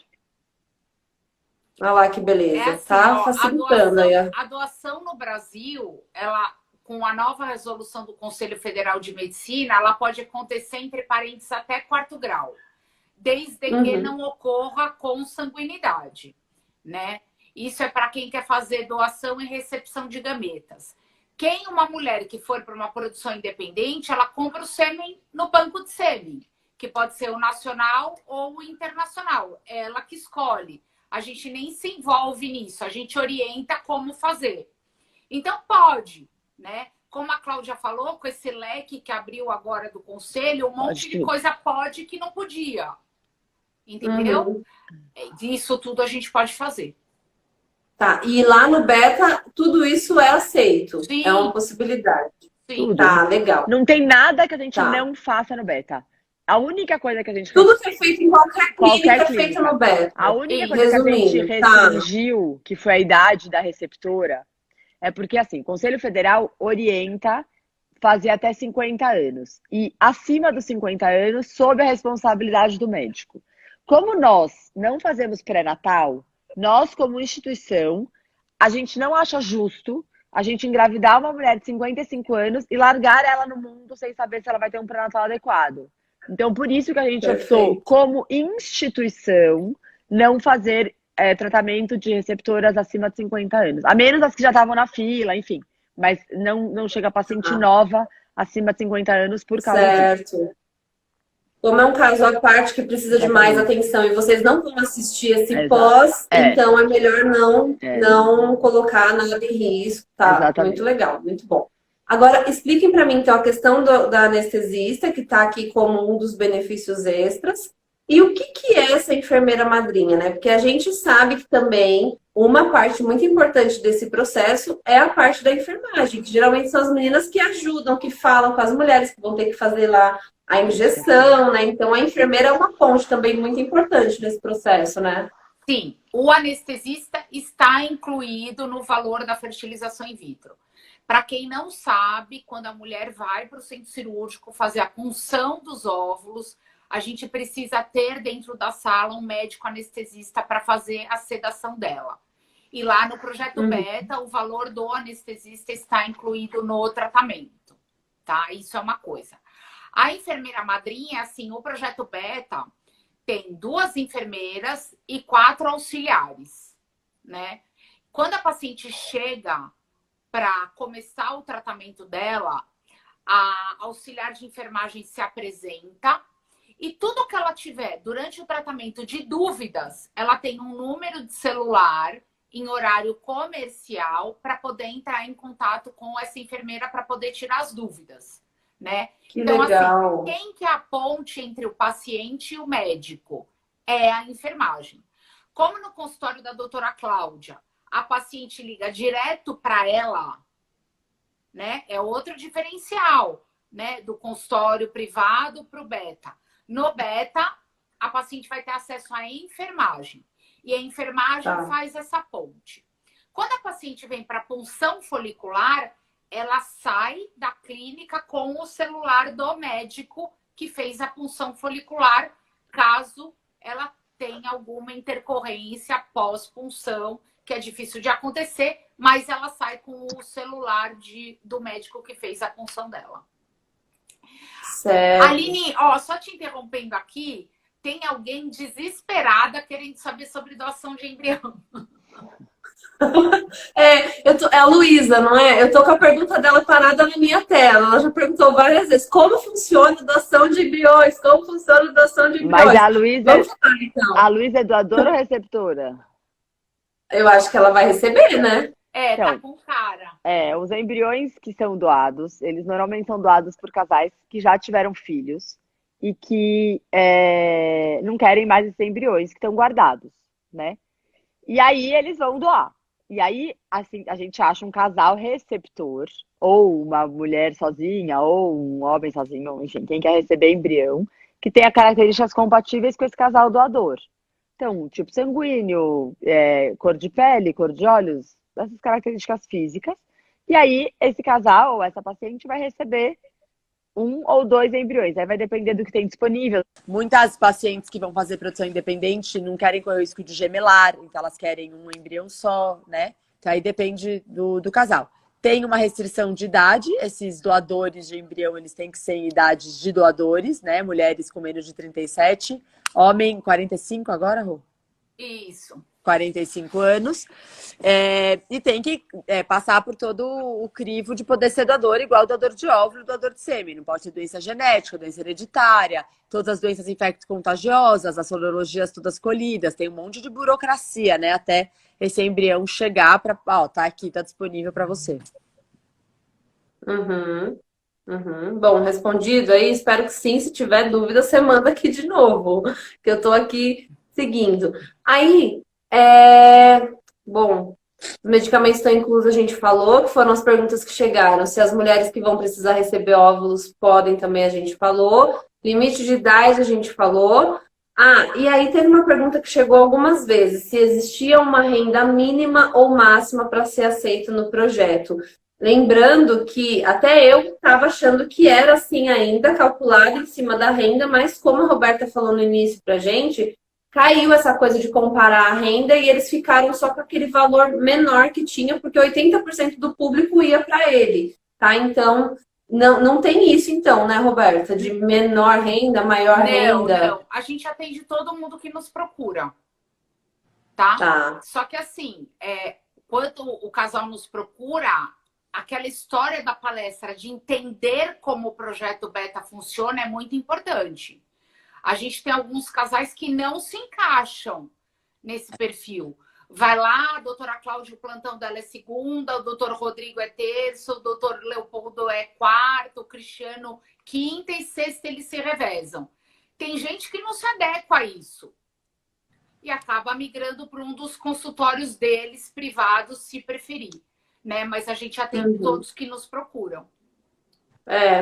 Olha lá que beleza. Tá facilitando aí. A doação no Brasil, ela, com a nova resolução do Conselho Federal de Medicina, ela pode acontecer entre parentes até 4º grau, desde que não ocorra consanguinidade, né? Isso é para quem quer fazer doação e recepção de gametas. Uma mulher que for para uma produção independente, ela compra o sêmen no banco de sêmen, que pode ser o nacional ou o internacional. Ela que escolhe. A gente nem se envolve nisso, a gente orienta como fazer. Então pode, né? Como a Cláudia falou, com esse leque que abriu agora do conselho, um monte de coisa pode que não podia. Entendeu? Isso tudo a gente pode fazer. Tá, e lá no Beta, tudo isso é aceito. Sim. É uma possibilidade. Sim. Tá, legal. Não tem nada que a gente não faça no Beta. A única coisa que a gente Tudo que é feito em qualquer clínica é feito no Beta. A única coisa que a gente restringiu, que foi a idade da receptora, é porque, assim, o Conselho Federal orienta fazer até 50 anos. E acima dos 50 anos, sob a responsabilidade do médico. Como nós não fazemos pré-natal, nós, como instituição, a gente não acha justo a gente engravidar uma mulher de 55 anos e largar ela no mundo sem saber se ela vai ter um pré-natal adequado. Então, por isso que a gente optou, como instituição, não fazer tratamento de receptoras acima de 50 anos. A menos as que já estavam na fila, enfim. Mas não chega paciente nova acima de 50 anos por causa disso. Como é um caso à parte que precisa de mais Exatamente. atenção e vocês não vão assistir esse Exato. pós, então é melhor É, não colocar nada em risco, tá? Muito exatamente. legal, muito bom. Agora, expliquem para mim, então, a questão da anestesista, que está aqui como um dos benefícios extras, e o que que é essa enfermeira madrinha, né? Porque a gente sabe que também uma parte muito importante desse processo é a parte da enfermagem, que geralmente são as meninas que ajudam, que falam com as mulheres que vão ter que fazer lá a injeção, né? Então a enfermeira é uma ponte também muito importante nesse processo, né? Sim, o anestesista está incluído no valor da fertilização in vitro. Para quem não sabe, quando a mulher vai para o centro cirúrgico fazer a punção dos óvulos, a gente precisa ter dentro da sala um médico anestesista para fazer a sedação dela. E lá no projeto Uhum. Beta, o valor do anestesista está incluído no tratamento, tá? Isso é uma coisa. A enfermeira madrinha, assim, o projeto Beta tem 2 enfermeiras e 4 auxiliares, né? Quando a paciente chega para começar o tratamento dela, a auxiliar de enfermagem se apresenta e tudo que ela tiver durante o tratamento de dúvidas, ela tem um número de celular em horário comercial para poder entrar em contato com essa enfermeira para poder tirar as dúvidas, né? Que Então, assim, legal. quem que é a ponte entre o paciente e o médico? É a enfermagem. Como no consultório da doutora Cláudia, a paciente liga direto para ela, né? É outro diferencial, né? Do consultório privado para o Beta. No Beta, a paciente vai ter acesso à enfermagem. E a enfermagem Tá. faz essa ponte. Quando a paciente vem para punção folicular, ela sai da clínica com o celular do médico que fez a punção folicular, caso ela tenha alguma intercorrência pós-punção, que é difícil de acontecer, mas ela sai com o celular do médico que fez a punção dela. Certo. Aline, ó, só te interrompendo aqui, tem alguém desesperada querendo saber sobre doação de embrião. É a Luísa, não é? Eu tô com a pergunta dela parada na minha tela. Ela já perguntou várias vezes como funciona a doação de embriões, como funciona a doação de Mas embriões. Vamos falar então. A Luísa é doadora ou receptora? Eu acho que ela vai receber, né? É, tá Então, com cara. os embriões que são doados, eles normalmente são doados por casais que já tiveram filhos e que não querem mais esses embriões que estão guardados, né? E aí eles vão doar. E aí, assim, a gente acha um casal receptor, ou uma mulher sozinha, ou um homem sozinho, enfim, quem quer receber embrião, que tenha características compatíveis com esse casal doador. Então, tipo sanguíneo, cor de pele, cor de olhos, essas características físicas. E aí, esse casal ou essa paciente vai receber 1 ou 2 embriões. Aí vai depender do que tem disponível. Muitas pacientes que vão fazer produção independente não querem correr o risco de gemelar, então elas querem um embrião só, né? Então aí depende do casal. Tem uma restrição de idade, esses doadores de embrião, eles têm que ser em idades de doadores, né? Mulheres com menos de 37, homem 45 agora, Rô? Isso. 45 anos, e tem que passar por todo o crivo de poder ser doador, igual doador de óvulo e doador de sêmen. Não pode ter doença genética, doença hereditária, todas as doenças infecto-contagiosas, as sorologias todas colhidas, tem um monte de burocracia, né? Até esse embrião chegar para, tá aqui, tá disponível para você. Uhum, uhum. Bom, respondido aí? Espero que sim. Se tiver dúvida, você manda aqui de novo, que eu tô aqui seguindo. Aí, bom, os medicamentos estão inclusos, a gente falou, que foram as perguntas que chegaram. Se as mulheres que vão precisar receber óvulos podem também, a gente falou. Limite de idade, a gente falou. Ah, e aí teve uma pergunta que chegou algumas vezes, se existia uma renda mínima ou máxima para ser aceito no projeto. Lembrando que até eu estava achando que era assim ainda, calculado em cima da renda, mas como a Roberta falou no início para a gente, caiu essa coisa de comparar a renda e eles ficaram só com aquele valor menor que tinha, porque 80% do público ia para ele, tá? Então, não tem isso então, né, Roberta? De menor renda, maior renda. Não. A gente atende todo mundo que nos procura, tá? Tá. Só que assim, quando o casal nos procura, aquela história da palestra de entender como o projeto Beta funciona é muito importante. A gente tem alguns casais que não se encaixam nesse perfil. Vai lá, a doutora Cláudia, o plantão dela é segunda, o doutor Rodrigo é terça, o doutor Leopoldo é quarta, o Cristiano quinta e sexta eles se revezam. Tem gente que não se adequa a isso e acaba migrando para um dos consultórios deles, privados, se preferir, né? Mas a gente atende todos que nos procuram.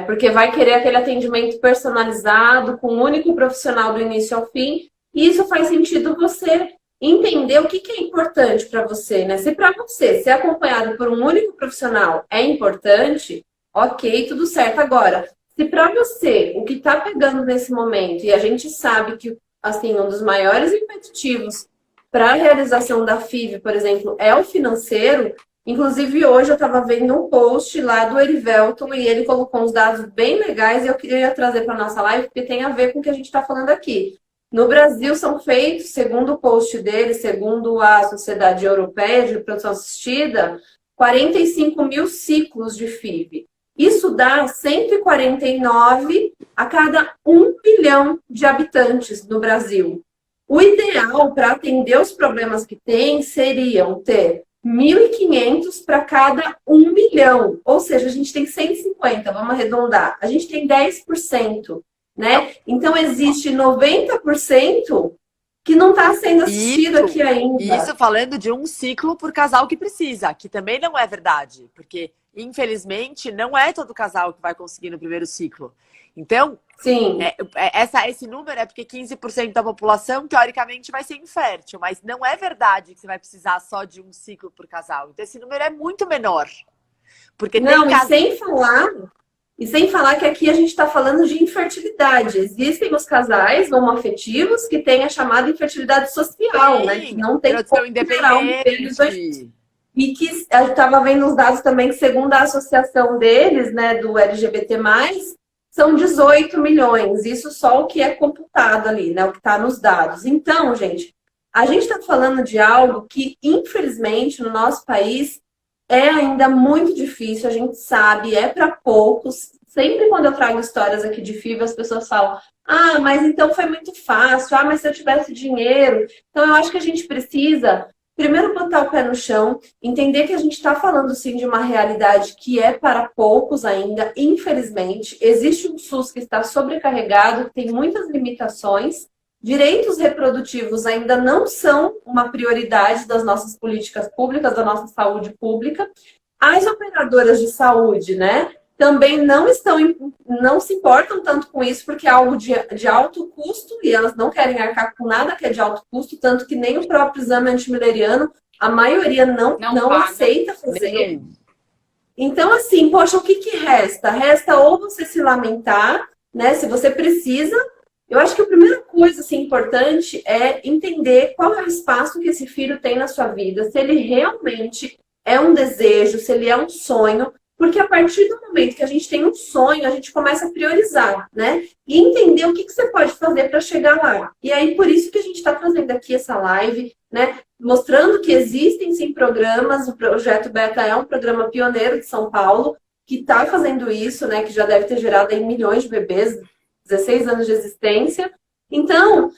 Porque vai querer aquele atendimento personalizado, com um único profissional do início ao fim, e isso faz sentido você entender o que é importante para você, né? Se para você ser acompanhado por um único profissional é importante, ok, tudo certo. Agora, se para você o que está pegando nesse momento, e a gente sabe que assim, um dos maiores impeditivos para a realização da FIV, por exemplo, é o financeiro. Inclusive, hoje eu estava vendo um post lá do Erivelton e ele colocou uns dados bem legais e eu queria trazer para a nossa live, porque tem a ver com o que a gente está falando aqui. No Brasil, são feitos, segundo o post dele, segundo a Sociedade Europeia de Reprodução Assistida, 45 mil ciclos de FIV. Isso dá 149 a cada 1 bilhão de habitantes no Brasil. O ideal para atender os problemas que tem seriam ter 1.500 para cada 1 milhão. Ou seja, a gente tem 150, vamos arredondar. A gente tem 10%, né? Então, existe 90% que não está sendo assistido aqui ainda. Isso falando de um ciclo por casal que precisa, que também não é verdade. Porque, infelizmente, não é todo casal que vai conseguir no primeiro ciclo. Então, sim, esse número é porque 15% da população, teoricamente, vai ser infértil. Mas não é verdade que você vai precisar só de um ciclo por casal. Então, esse número é muito menor. Porque não, tem e sem falar que aqui a gente está falando de infertilidade. Existem os casais homoafetivos que têm a chamada infertilidade social, né? Que não tem produção independente. E que eu estava vendo os dados também que, segundo a associação deles, né, do LGBT+, são 18 milhões. Isso só o que é computado ali, né? O que está nos dados. Então, gente, a gente está falando de algo que, infelizmente, no nosso país é ainda muito difícil, a gente sabe, é para poucos. Sempre quando eu trago histórias aqui de FIV, as pessoas falam: ah, mas então foi muito fácil, ah, mas se eu tivesse dinheiro. Então, eu acho que a gente precisa, primeiro, botar o pé no chão, entender que a gente está falando, sim, de uma realidade que é para poucos ainda, infelizmente. Existe um SUS que está sobrecarregado, que tem muitas limitações. Direitos reprodutivos ainda não são uma prioridade das nossas políticas públicas, da nossa saúde pública. As operadoras de saúde, né, também não se importam tanto com isso, porque é algo de alto custo e elas não querem arcar com nada que é de alto custo, tanto que nem o próprio exame antimileriano, a maioria não aceita fazer. Então, assim, poxa, o que resta? Resta ou você se lamentar, né, se você precisa. Eu acho que a primeira coisa assim, importante é entender qual é o espaço que esse filho tem na sua vida, se ele realmente é um desejo, se ele é um sonho, porque a partir do momento que a gente tem um sonho, a gente começa a priorizar, né? E entender o que você pode fazer para chegar lá. E aí, por isso que a gente está fazendo aqui essa live, né? Mostrando que existem sim programas, o Projeto Beta é um programa pioneiro de São Paulo, que está fazendo isso, né? Que já deve ter gerado aí milhões de bebês, 16 anos de existência. Então,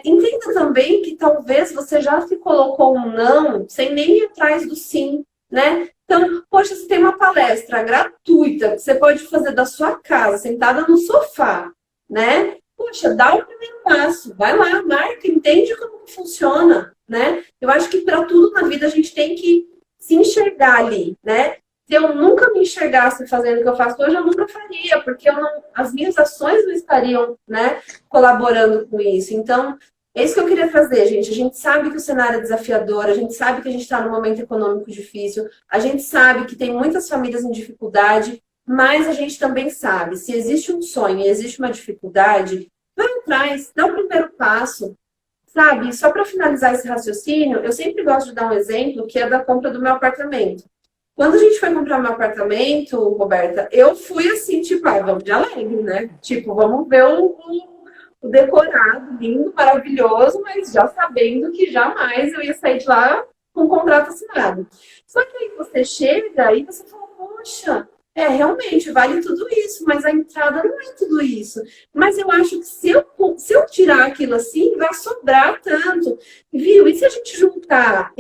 entenda também que talvez você já se colocou um não sem nem ir atrás do sim, né? Então, poxa, você tem uma palestra gratuita que você pode fazer da sua casa, sentada no sofá, né? Poxa, dá o primeiro passo, vai lá, marca, entende como que funciona, né? Eu acho que para tudo na vida a gente tem que se enxergar ali, né? Se eu nunca me enxergasse fazendo o que eu faço hoje, eu nunca faria, porque as minhas ações não estariam, né, colaborando com isso. Então, é isso que eu queria trazer, gente. A gente sabe que o cenário é desafiador, a gente sabe que a gente está num momento econômico difícil, a gente sabe que tem muitas famílias em dificuldade, mas a gente também sabe, se existe um sonho e existe uma dificuldade, vai atrás, dá o primeiro passo. Sabe, só para finalizar esse raciocínio, eu sempre gosto de dar um exemplo, que é da compra do meu apartamento. Quando a gente foi comprar meu apartamento, Roberta, eu fui assim, tipo, vamos de alegre, né? Tipo, vamos ver o decorado, lindo, maravilhoso, mas já sabendo que jamais eu ia sair de lá com um contrato assinado. Só que aí você chega e você fala, poxa, realmente vale tudo isso, mas a entrada não é tudo isso. Mas eu acho que se eu tirar aquilo assim, vai sobrar tanto. Viu? E se a gente juntar?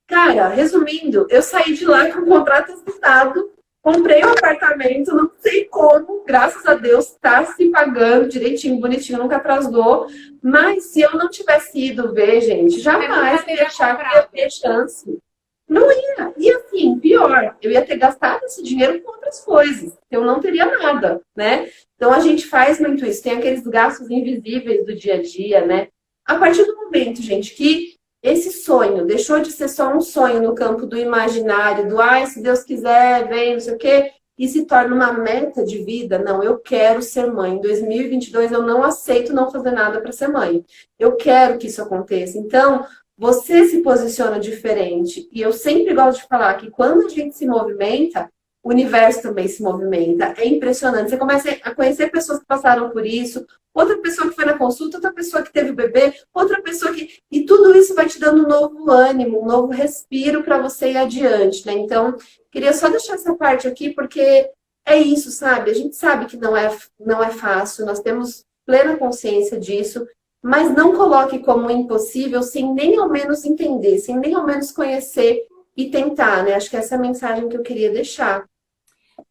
Cara, resumindo, eu saí de lá com o contrato assinado, comprei um apartamento, não sei como, graças a Deus, está se pagando direitinho, bonitinho, nunca atrasou. Mas se eu não tivesse ido ver, gente, jamais ia achar que ia ter chance. Não ia. E assim, pior, eu ia ter gastado esse dinheiro com outras coisas. Eu não teria nada, né? Então a gente faz muito isso. Tem aqueles gastos invisíveis do dia a dia, né? A partir do momento, gente, que esse sonho deixou de ser só um sonho no campo do imaginário, do ai, se Deus quiser, vem, não sei o quê, e se torna uma meta de vida, não, eu quero ser mãe. Em 2022 eu não aceito não fazer nada para ser mãe. Eu quero que isso aconteça. Então, você se posiciona diferente. E eu sempre gosto de falar que quando a gente se movimenta, o universo também se movimenta. É impressionante. Você começa a conhecer pessoas que passaram por isso, outra pessoa que foi na consulta, outra pessoa que teve bebê, outra pessoa que... E tudo isso vai te dando um novo ânimo, um novo respiro para você ir adiante, né? Então, queria só deixar essa parte aqui, porque é isso, sabe? A gente sabe que não é fácil, nós temos plena consciência disso, mas não coloque como impossível sem nem ao menos entender, sem nem ao menos conhecer e tentar, né? Acho que essa é a mensagem que eu queria deixar.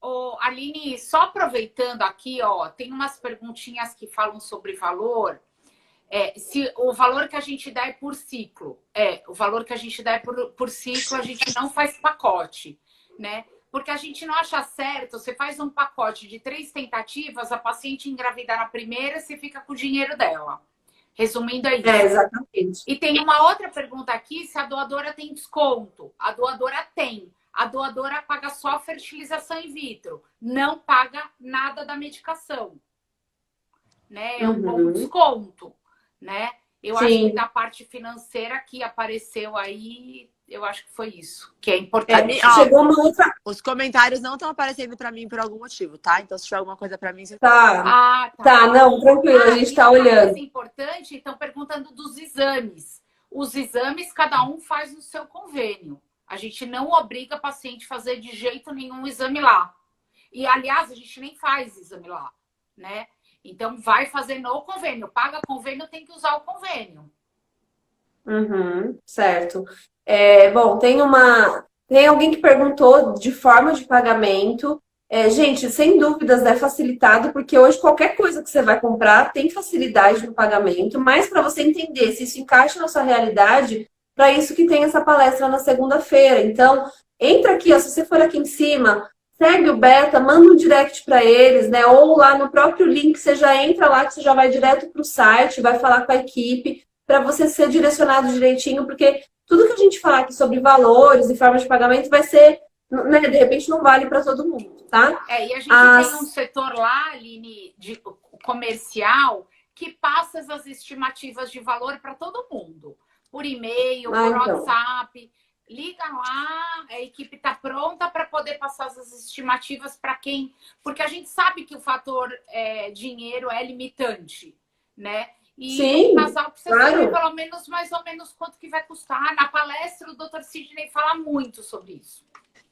Ô, Aline, só aproveitando aqui, ó, tem umas perguntinhas que falam sobre valor. Se o valor que a gente dá é por ciclo. O valor que a gente dá é por ciclo, a gente não faz pacote, né? Porque a gente não acha certo, você faz um pacote de 3 tentativas, a paciente engravida na primeira, você fica com o dinheiro dela. Resumindo, é isso. Exatamente. E tem uma outra pergunta aqui, se a doadora tem desconto. A doadora tem. A doadora paga só a fertilização in vitro. Não paga nada da medicação. Né? É um bom desconto. Né? Eu acho que da parte financeira que apareceu aí, eu acho que foi isso. Que é importante. Chegou uma outra... Os comentários não estão aparecendo para mim por algum motivo, tá? Então, se tiver alguma coisa para mim... Você... Tá, não, tranquilo, a gente está olhando. Coisa importante, estão perguntando dos exames. Os exames, cada um faz no seu convênio. A gente não obriga a paciente a fazer de jeito nenhum exame lá. E, aliás, a gente nem faz exame lá, né? Então, vai fazer no convênio. Paga convênio, tem que usar o convênio. Certo. Bom, tem alguém que perguntou de forma de pagamento. Gente, sem dúvidas é facilitado, porque hoje qualquer coisa que você vai comprar tem facilidade no pagamento, mas para você entender se isso encaixa na sua realidade, para isso que tem essa palestra na segunda-feira. Então, entra aqui, ó, se você for aqui em cima, segue o Beta, manda um direct para eles, né? Ou lá no próprio link, você já entra lá, que você já vai direto para o site, vai falar com a equipe, para você ser direcionado direitinho, porque tudo que a gente falar aqui sobre valores e formas de pagamento vai ser, né, de repente não vale para todo mundo, tá? E a gente tem um setor lá, Aline, de comercial, que passa as estimativas de valor para todo mundo. Por e-mail, por WhatsApp. Liga lá, a equipe está pronta para poder passar as estimativas para quem... Porque a gente sabe que o fator dinheiro é limitante, né? E sim, o casal precisa saber pelo menos, mais ou menos, quanto que vai custar. Na palestra, o Dr. Sidney fala muito sobre isso.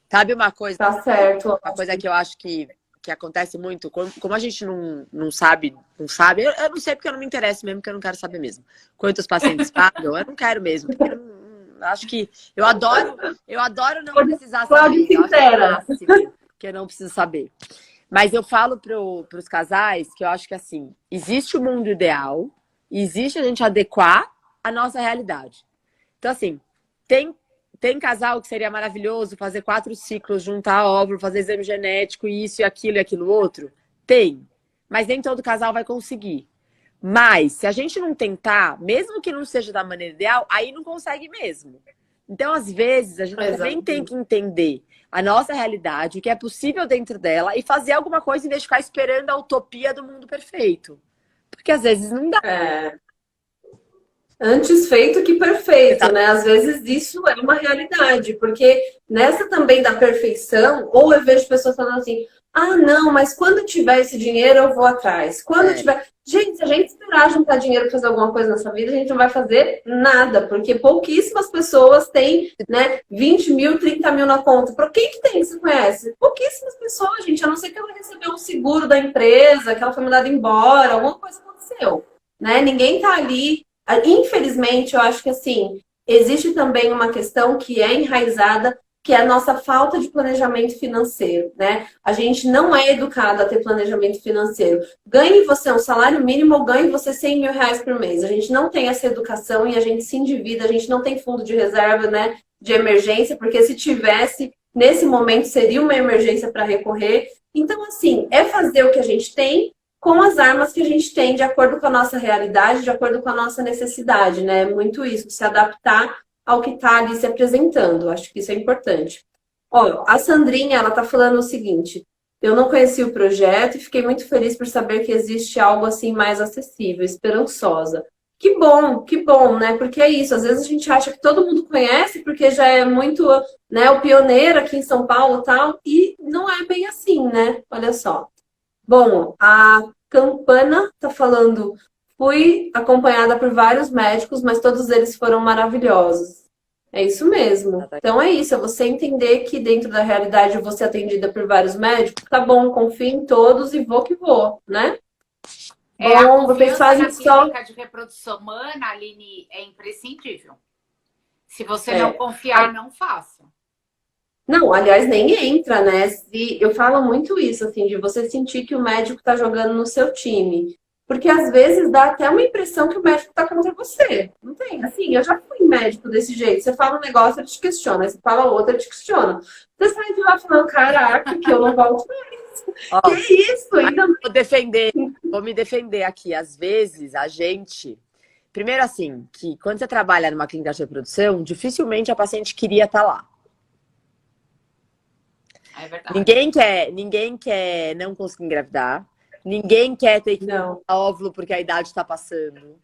Sabe uma coisa? Tá certo. Uma coisa que eu acho que acontece muito, como a gente não sabe, eu não sei porque eu não me interesso mesmo, porque eu não quero saber mesmo. Quantos pacientes pagam, eu não quero mesmo. Porque acho que eu adoro não precisar saber. Sincera. Porque eu não preciso saber. Mas eu falo para os casais que eu acho que assim, existe o mundo ideal, existe a gente adequar a nossa realidade. Então, assim, tem casal que seria maravilhoso fazer 4 ciclos, juntar óvulo, fazer exame genético, isso e aquilo outro? Tem. Mas nem todo casal vai conseguir. Mas, se a gente não tentar, mesmo que não seja da maneira ideal, aí não consegue mesmo. Então, às vezes, a gente também tem que entender a nossa realidade, o que é possível dentro dela e fazer alguma coisa em vez de ficar esperando a utopia do mundo perfeito. Porque, às vezes, não dá. Antes feito que perfeito, né? Às vezes isso é uma realidade, porque nessa também da perfeição, ou eu vejo pessoas falando assim, Ah, não, mas quando tiver esse dinheiro eu vou atrás. Quando tiver. Gente, se a gente esperar juntar dinheiro para fazer alguma coisa nessa vida, a gente não vai fazer nada, porque pouquíssimas pessoas têm, né, 20 mil, 30 mil na conta. Para quem que tem que você conhece? Pouquíssimas pessoas, gente, a não ser que ela recebeu um seguro da empresa, que ela foi mandada embora, alguma coisa aconteceu, né? Ninguém tá ali. Infelizmente, eu acho que assim, existe também uma questão que é enraizada, que é a nossa falta de planejamento financeiro, né? A gente não é educado a ter planejamento financeiro. Ganhe você um salário mínimo ou ganhe você 100 mil reais por mês. A gente não tem essa educação e a gente se endivida, a gente não tem fundo de reserva, né, de emergência, porque se tivesse, nesse momento seria uma emergência para recorrer. Então, assim, é fazer o que a gente tem com as armas que a gente tem, de acordo com a nossa realidade, de acordo com a nossa necessidade, né? Muito isso, se adaptar ao que está ali se apresentando. Acho que isso é importante. Ó, a Sandrinha, ela está falando o seguinte: eu não conheci o projeto e fiquei muito feliz por saber que existe algo assim mais acessível, esperançosa. Que bom, né? Porque é isso, às vezes a gente acha que todo mundo conhece porque já é muito, né, o pioneiro aqui em São Paulo e tal, e não é bem assim, né? Olha só. Bom, a Campana está falando: fui acompanhada por vários médicos, mas todos eles foram maravilhosos. É isso mesmo. Então é isso, é você entender que dentro da realidade eu vou ser atendida por vários médicos, tá bom, confio em todos e vou que vou, né? A Bom, vocês confiança fazem na só. clínica de reprodução humana, Aline, é imprescindível. Se você não É. confiar, não faça. Não, aliás, nem entra, né? Eu falo muito isso, assim, de você sentir que o médico tá jogando no seu time. Porque às vezes dá até uma impressão que o médico tá contra você. Não tem? Assim, eu já fui médico desse jeito. Você fala um negócio, ele te questiona. Aí você fala outro, ele te questiona. Você sai de lá falando: caraca, que eu não volto mais. Ó, Que isso? Ainda vou me defender aqui. Às vezes, a gente. Primeiro, assim, que quando você trabalha numa clínica de reprodução, dificilmente a paciente queria estar lá. É verdade. Ninguém quer não conseguir engravidar. Ninguém quer ter que dar não. óvulo porque a idade está passando.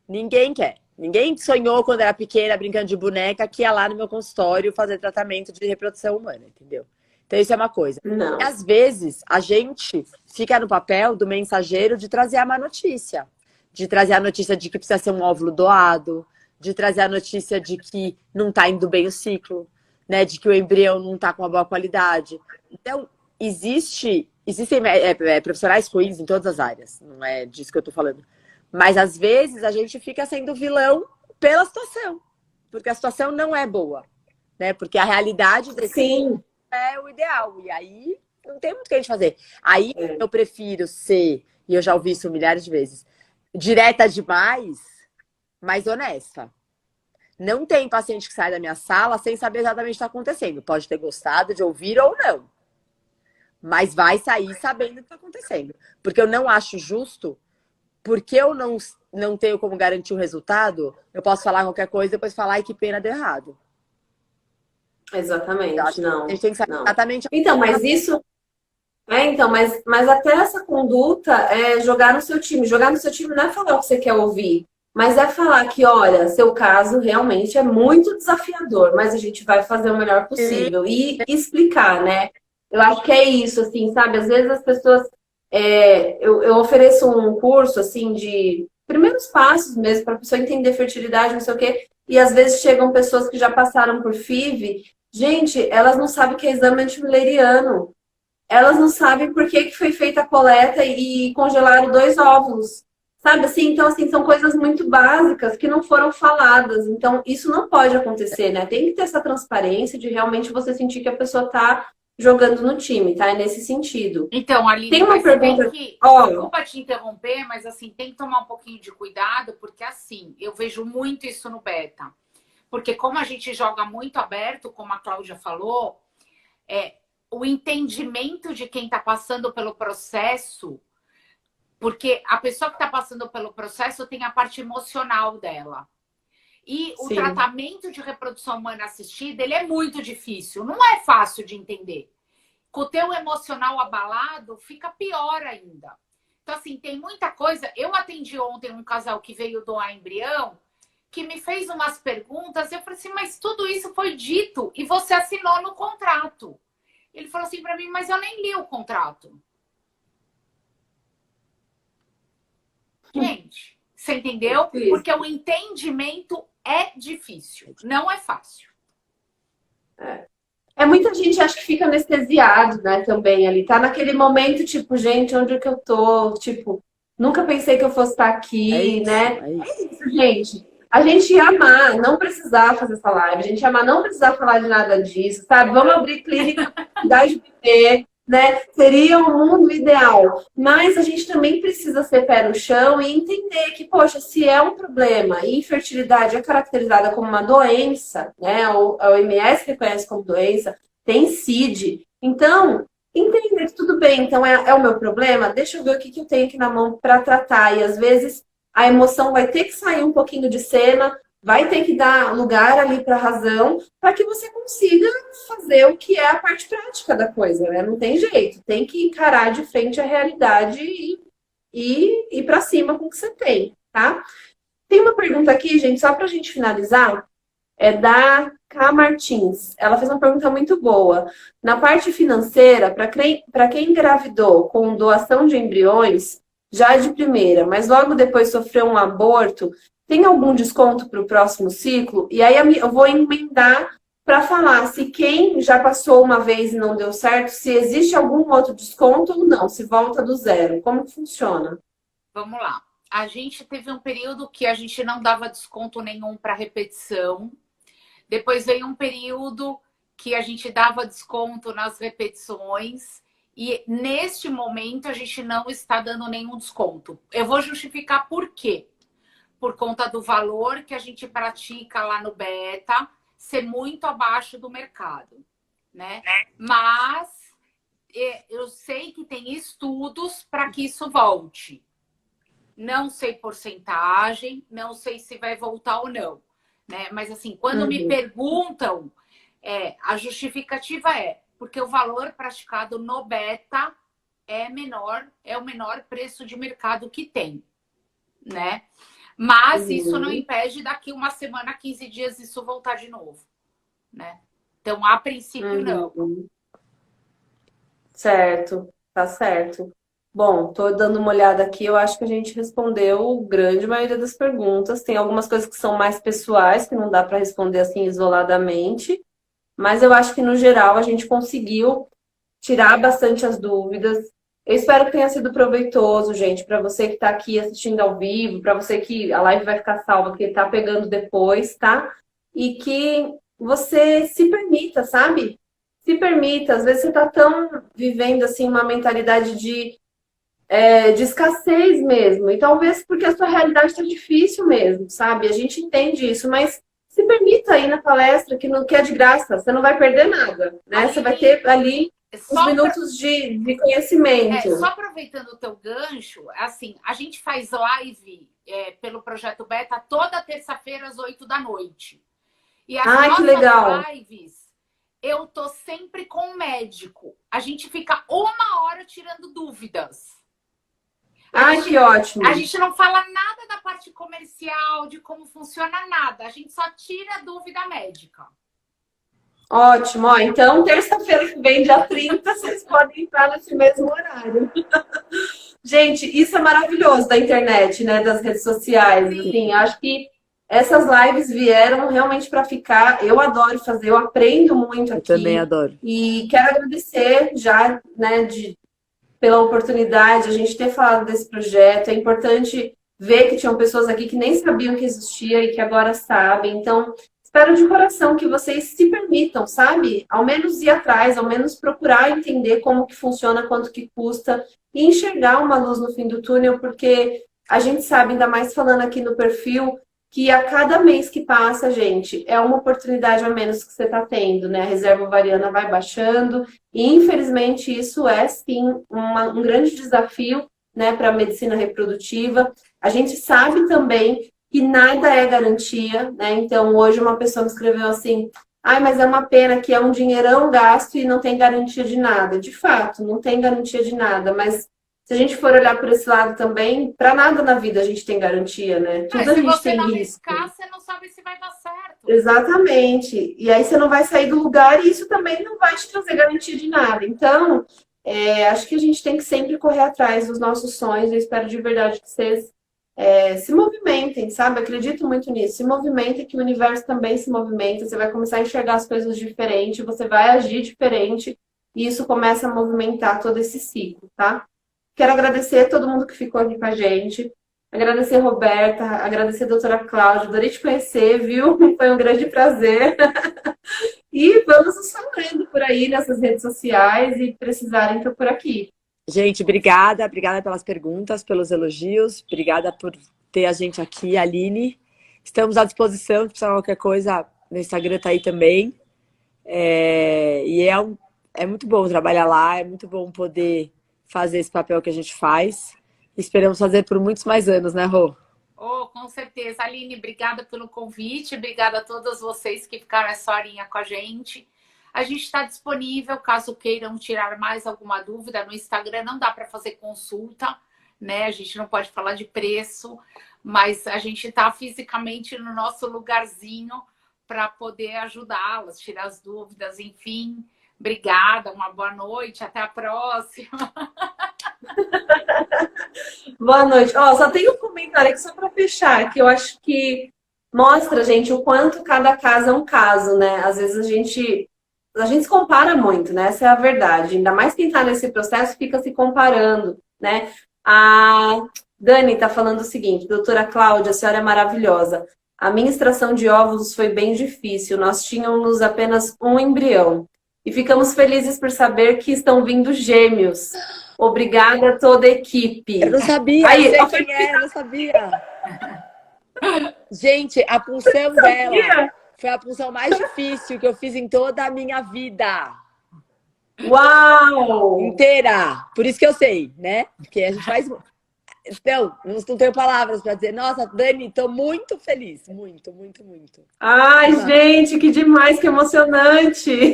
Ninguém quer. Ninguém sonhou quando era pequena, brincando de boneca, que ia lá no meu consultório fazer tratamento de reprodução humana, entendeu? Então isso é uma coisa. Não. E às vezes a gente fica no papel do mensageiro de trazer a má notícia. De trazer a notícia de que precisa ser um óvulo doado, de trazer a notícia de que não está indo bem o ciclo, né? De que o embrião não está com uma boa qualidade. Então, existem profissionais ruins em todas as áreas, não é disso que eu tô falando. Mas às vezes a gente fica sendo vilão pela situação, porque a situação não é boa, né? Porque a realidade desse Sim. é o ideal, e aí não tem muito o que a gente fazer. Aí eu prefiro ser, e eu já ouvi isso milhares de vezes, direta demais, mas honesta. Não tem paciente que sai da minha sala sem saber exatamente o que está acontecendo. Pode ter gostado de ouvir ou não. Mas vai sair sabendo o que está acontecendo. Porque eu não acho justo, porque eu não tenho como garantir o resultado, eu posso falar qualquer coisa e depois falar: ai, que pena, deu errado. Eu acho Exatamente, que a não. gente tem que saber Não. exatamente. Então, mas isso. Então, mas até essa conduta é jogar no seu time. Jogar no seu time não é falar o que você quer ouvir, mas é falar que, olha, seu caso realmente é muito desafiador, mas a gente vai fazer o melhor possível. E explicar, né? Eu acho que é isso, assim, sabe? Às vezes as pessoas. Eu ofereço um curso, assim, de primeiros passos mesmo, para a pessoa entender fertilidade, não sei o quê. E às vezes chegam pessoas que já passaram por FIV. Gente, elas não sabem o que é exame antimileriano. Elas não sabem por que foi feita a coleta e congelaram 2 óvulos. Sabe assim? Então, assim, são coisas muito básicas que não foram faladas. Então, isso não pode acontecer, né? Tem que ter essa transparência de realmente você sentir que a pessoa tá jogando no time, tá? É nesse sentido. Então, Aline, Tem uma pergunta. desculpa te interromper, mas assim, tem que tomar um pouquinho de cuidado, porque assim, eu vejo muito isso no beta. Porque como a gente joga muito aberto, como a Cláudia falou, o entendimento de quem está passando pelo processo, porque a pessoa que está passando pelo processo tem a parte emocional dela. E o tratamento de reprodução humana assistida, ele é muito difícil, não é fácil de entender. Com o teu emocional abalado, fica pior ainda. Então, assim, tem muita coisa. Eu atendi ontem um casal que veio doar embrião, que me fez umas perguntas, eu falei assim, mas tudo isso foi dito e você assinou no contrato. Ele falou assim para mim, mas eu nem li o contrato. Gente, você entendeu? Porque o entendimento é difícil, não é fácil. Muita gente acha que fica anestesiado, né, também ali. Tá naquele momento, tipo, gente, onde é que eu tô? Tipo, nunca pensei que eu fosse estar aqui, né? É isso. É isso, gente. A gente ia amar não precisar fazer essa live, a gente ia amar não precisar falar de nada disso, sabe? Vamos abrir clínica da IGP, né? Seria o mundo ideal. Mas a gente também precisa ser pé no chão e entender que, poxa, se é um problema e infertilidade é caracterizada como uma doença, né? A OMS reconhece como doença, tem CID. Então, entender que tudo bem, então é o meu problema, deixa eu ver o que eu tenho aqui na mão para tratar. E às vezes a emoção vai ter que sair um pouquinho de cena, vai ter que dar lugar ali para a razão, para que você consiga fazer o que é a parte prática da coisa, né? Não tem jeito, tem que encarar de frente a realidade e ir para cima com o que você tem, tá? Tem uma pergunta aqui, gente, só para a gente finalizar, é da K. Martins. Ela fez uma pergunta muito boa. Na parte financeira, para quem engravidou com doação de embriões, já de primeira, mas logo depois sofreu um aborto, tem algum desconto para o próximo ciclo? E aí eu vou emendar para falar se quem já passou uma vez e não deu certo, se existe algum outro desconto ou não, se volta do zero. Como que funciona? Vamos lá. A gente teve um período que a gente não dava desconto nenhum para repetição. Depois veio um período que a gente dava desconto nas repetições. E neste momento a gente não está dando nenhum desconto. Eu vou justificar por quê. Por conta do valor que a gente pratica lá no Beta ser muito abaixo do mercado, né? Mas eu sei que tem estudos para que isso volte. Não sei porcentagem, não sei se vai voltar ou não, né? Mas assim, quando me perguntam, a justificativa é porque o valor praticado no Beta é menor, é o menor preço de mercado que tem, né? Mas isso não impede daqui uma semana, 15 dias, isso voltar de novo, né? Então, a princípio, não. Certo, tá certo. Bom, tô dando uma olhada aqui, eu acho que a gente respondeu grande maioria das perguntas. Tem algumas coisas que são mais pessoais, que não dá para responder assim isoladamente, mas eu acho que no geral a gente conseguiu tirar bastante as dúvidas. Eu espero que tenha sido proveitoso, gente, para você que está aqui assistindo ao vivo, para você que a live vai ficar salva, que está pegando depois, tá? E que você se permita, sabe? Se permita. Às vezes você está tão vivendo assim uma mentalidade de escassez mesmo. E talvez porque a sua realidade está difícil mesmo, sabe? A gente entende isso, mas se permita ir na palestra, que é de graça, você não vai perder nada, né? Você vai ter ali uns minutos de conhecimento. Só aproveitando o teu gancho, assim, a gente faz live pelo Projeto Beta toda terça-feira às 8 da noite. E as que legal. lives, eu tô sempre com um médico. A gente fica 1 hora tirando dúvidas. Que ótimo. A gente não fala nada da parte comercial, de como funciona nada. A gente só tira dúvida médica. Ótimo. Ó, então, terça-feira que vem, dia 30, vocês podem entrar nesse mesmo horário. Gente, isso é maravilhoso da internet, né? Das redes sociais. Assim, acho que essas lives vieram realmente para ficar. Eu adoro fazer, eu aprendo muito aqui. Eu também adoro. E quero agradecer já, né, pela oportunidade, a gente ter falado desse projeto. É importante ver que tinham pessoas aqui que nem sabiam que existia e que agora sabem. Então, espero de coração que vocês se permitam, sabe? Ao menos ir atrás, ao menos procurar entender como que funciona, quanto que custa e enxergar uma luz no fim do túnel, porque a gente sabe, ainda mais falando aqui no perfil, que a cada mês que passa, gente, é uma oportunidade a menos que você está tendo, né? A reserva ovariana vai baixando e, infelizmente, isso é, sim, um grande desafio, né, para a medicina reprodutiva. A gente sabe também que nada é garantia, né? Então, hoje uma pessoa me escreveu assim, mas é uma pena que é um dinheirão gasto e não tem garantia de nada. De fato, não tem garantia de nada, mas se a gente for olhar por esse lado também, para nada na vida a gente tem garantia, né? Tudo a gente tem risco. Se você não arriscar, você não sabe se vai dar certo. Exatamente. E aí você não vai sair do lugar e isso também não vai te trazer garantia de nada. Então, acho que a gente tem que sempre correr atrás dos nossos sonhos. Eu espero de verdade que vocês se movimentem, sabe? Acredito muito nisso. Se movimentem, que o universo também se movimenta. Você vai começar a enxergar as coisas diferente, você vai agir diferente e isso começa a movimentar todo esse ciclo, tá? Quero agradecer a todo mundo que ficou aqui com a gente. Agradecer a Roberta, agradecer a doutora Cláudia. Adorei te conhecer, viu? Foi um grande prazer. E vamos nos falando por aí nessas redes sociais e precisarem, tô por aqui. Gente, obrigada. Obrigada pelas perguntas, pelos elogios. Obrigada por ter a gente aqui, Aline. Estamos à disposição, se precisar de qualquer coisa, no Instagram tá aí também. É muito bom trabalhar lá, é muito bom poder fazer esse papel que a gente faz. Esperamos fazer por muitos mais anos, né, Rô? Oh, com certeza. Aline, obrigada pelo convite. Obrigada a todas vocês que ficaram essa horinha com a gente. A gente está disponível, caso queiram tirar mais alguma dúvida. No Instagram não dá para fazer consulta, né? A gente não pode falar de preço, mas a gente está fisicamente no nosso lugarzinho para poder ajudá-las, tirar as dúvidas, enfim. Obrigada, uma boa noite, até a próxima. Boa noite. Ó, só tem um comentário aqui só para fechar, que eu acho que mostra, gente, o quanto cada caso é um caso, né? Às vezes a gente se compara muito, né? Essa é a verdade. Ainda mais quem está nesse processo fica se comparando, né? A Dani está falando o seguinte, doutora Cláudia, a senhora é maravilhosa. A minha extração de óvulos foi bem difícil. Nós tínhamos apenas um embrião. E ficamos felizes por saber que estão vindo gêmeos. Obrigada a toda a equipe. Eu não sabia, Aí, não sei quem é, eu não sabia. Gente, a punção dela foi a punção mais difícil que eu fiz em toda a minha vida. Uau! Inteira. Por isso que eu sei, né? Porque a gente faz... Então, não tenho palavras para dizer. Nossa, Dani, tô muito feliz. Muito, muito, muito. Ai, gente, que demais, que emocionante.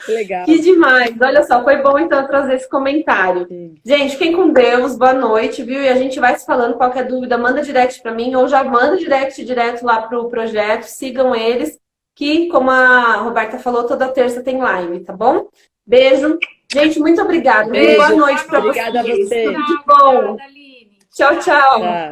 Legal. Que demais. Olha só, foi bom então trazer esse comentário. Sim. Gente, fiquem com Deus, boa noite, viu? E a gente vai se falando, qualquer dúvida, manda direct para mim ou já manda direct direto lá pro projeto. Sigam eles, que como a Roberta falou, toda terça tem live, tá bom? Beijo. Gente, muito obrigada. Beijo. Boa noite para vocês. Obrigada a você. Tudo de bom. Aline. Tchau, tchau. Tá.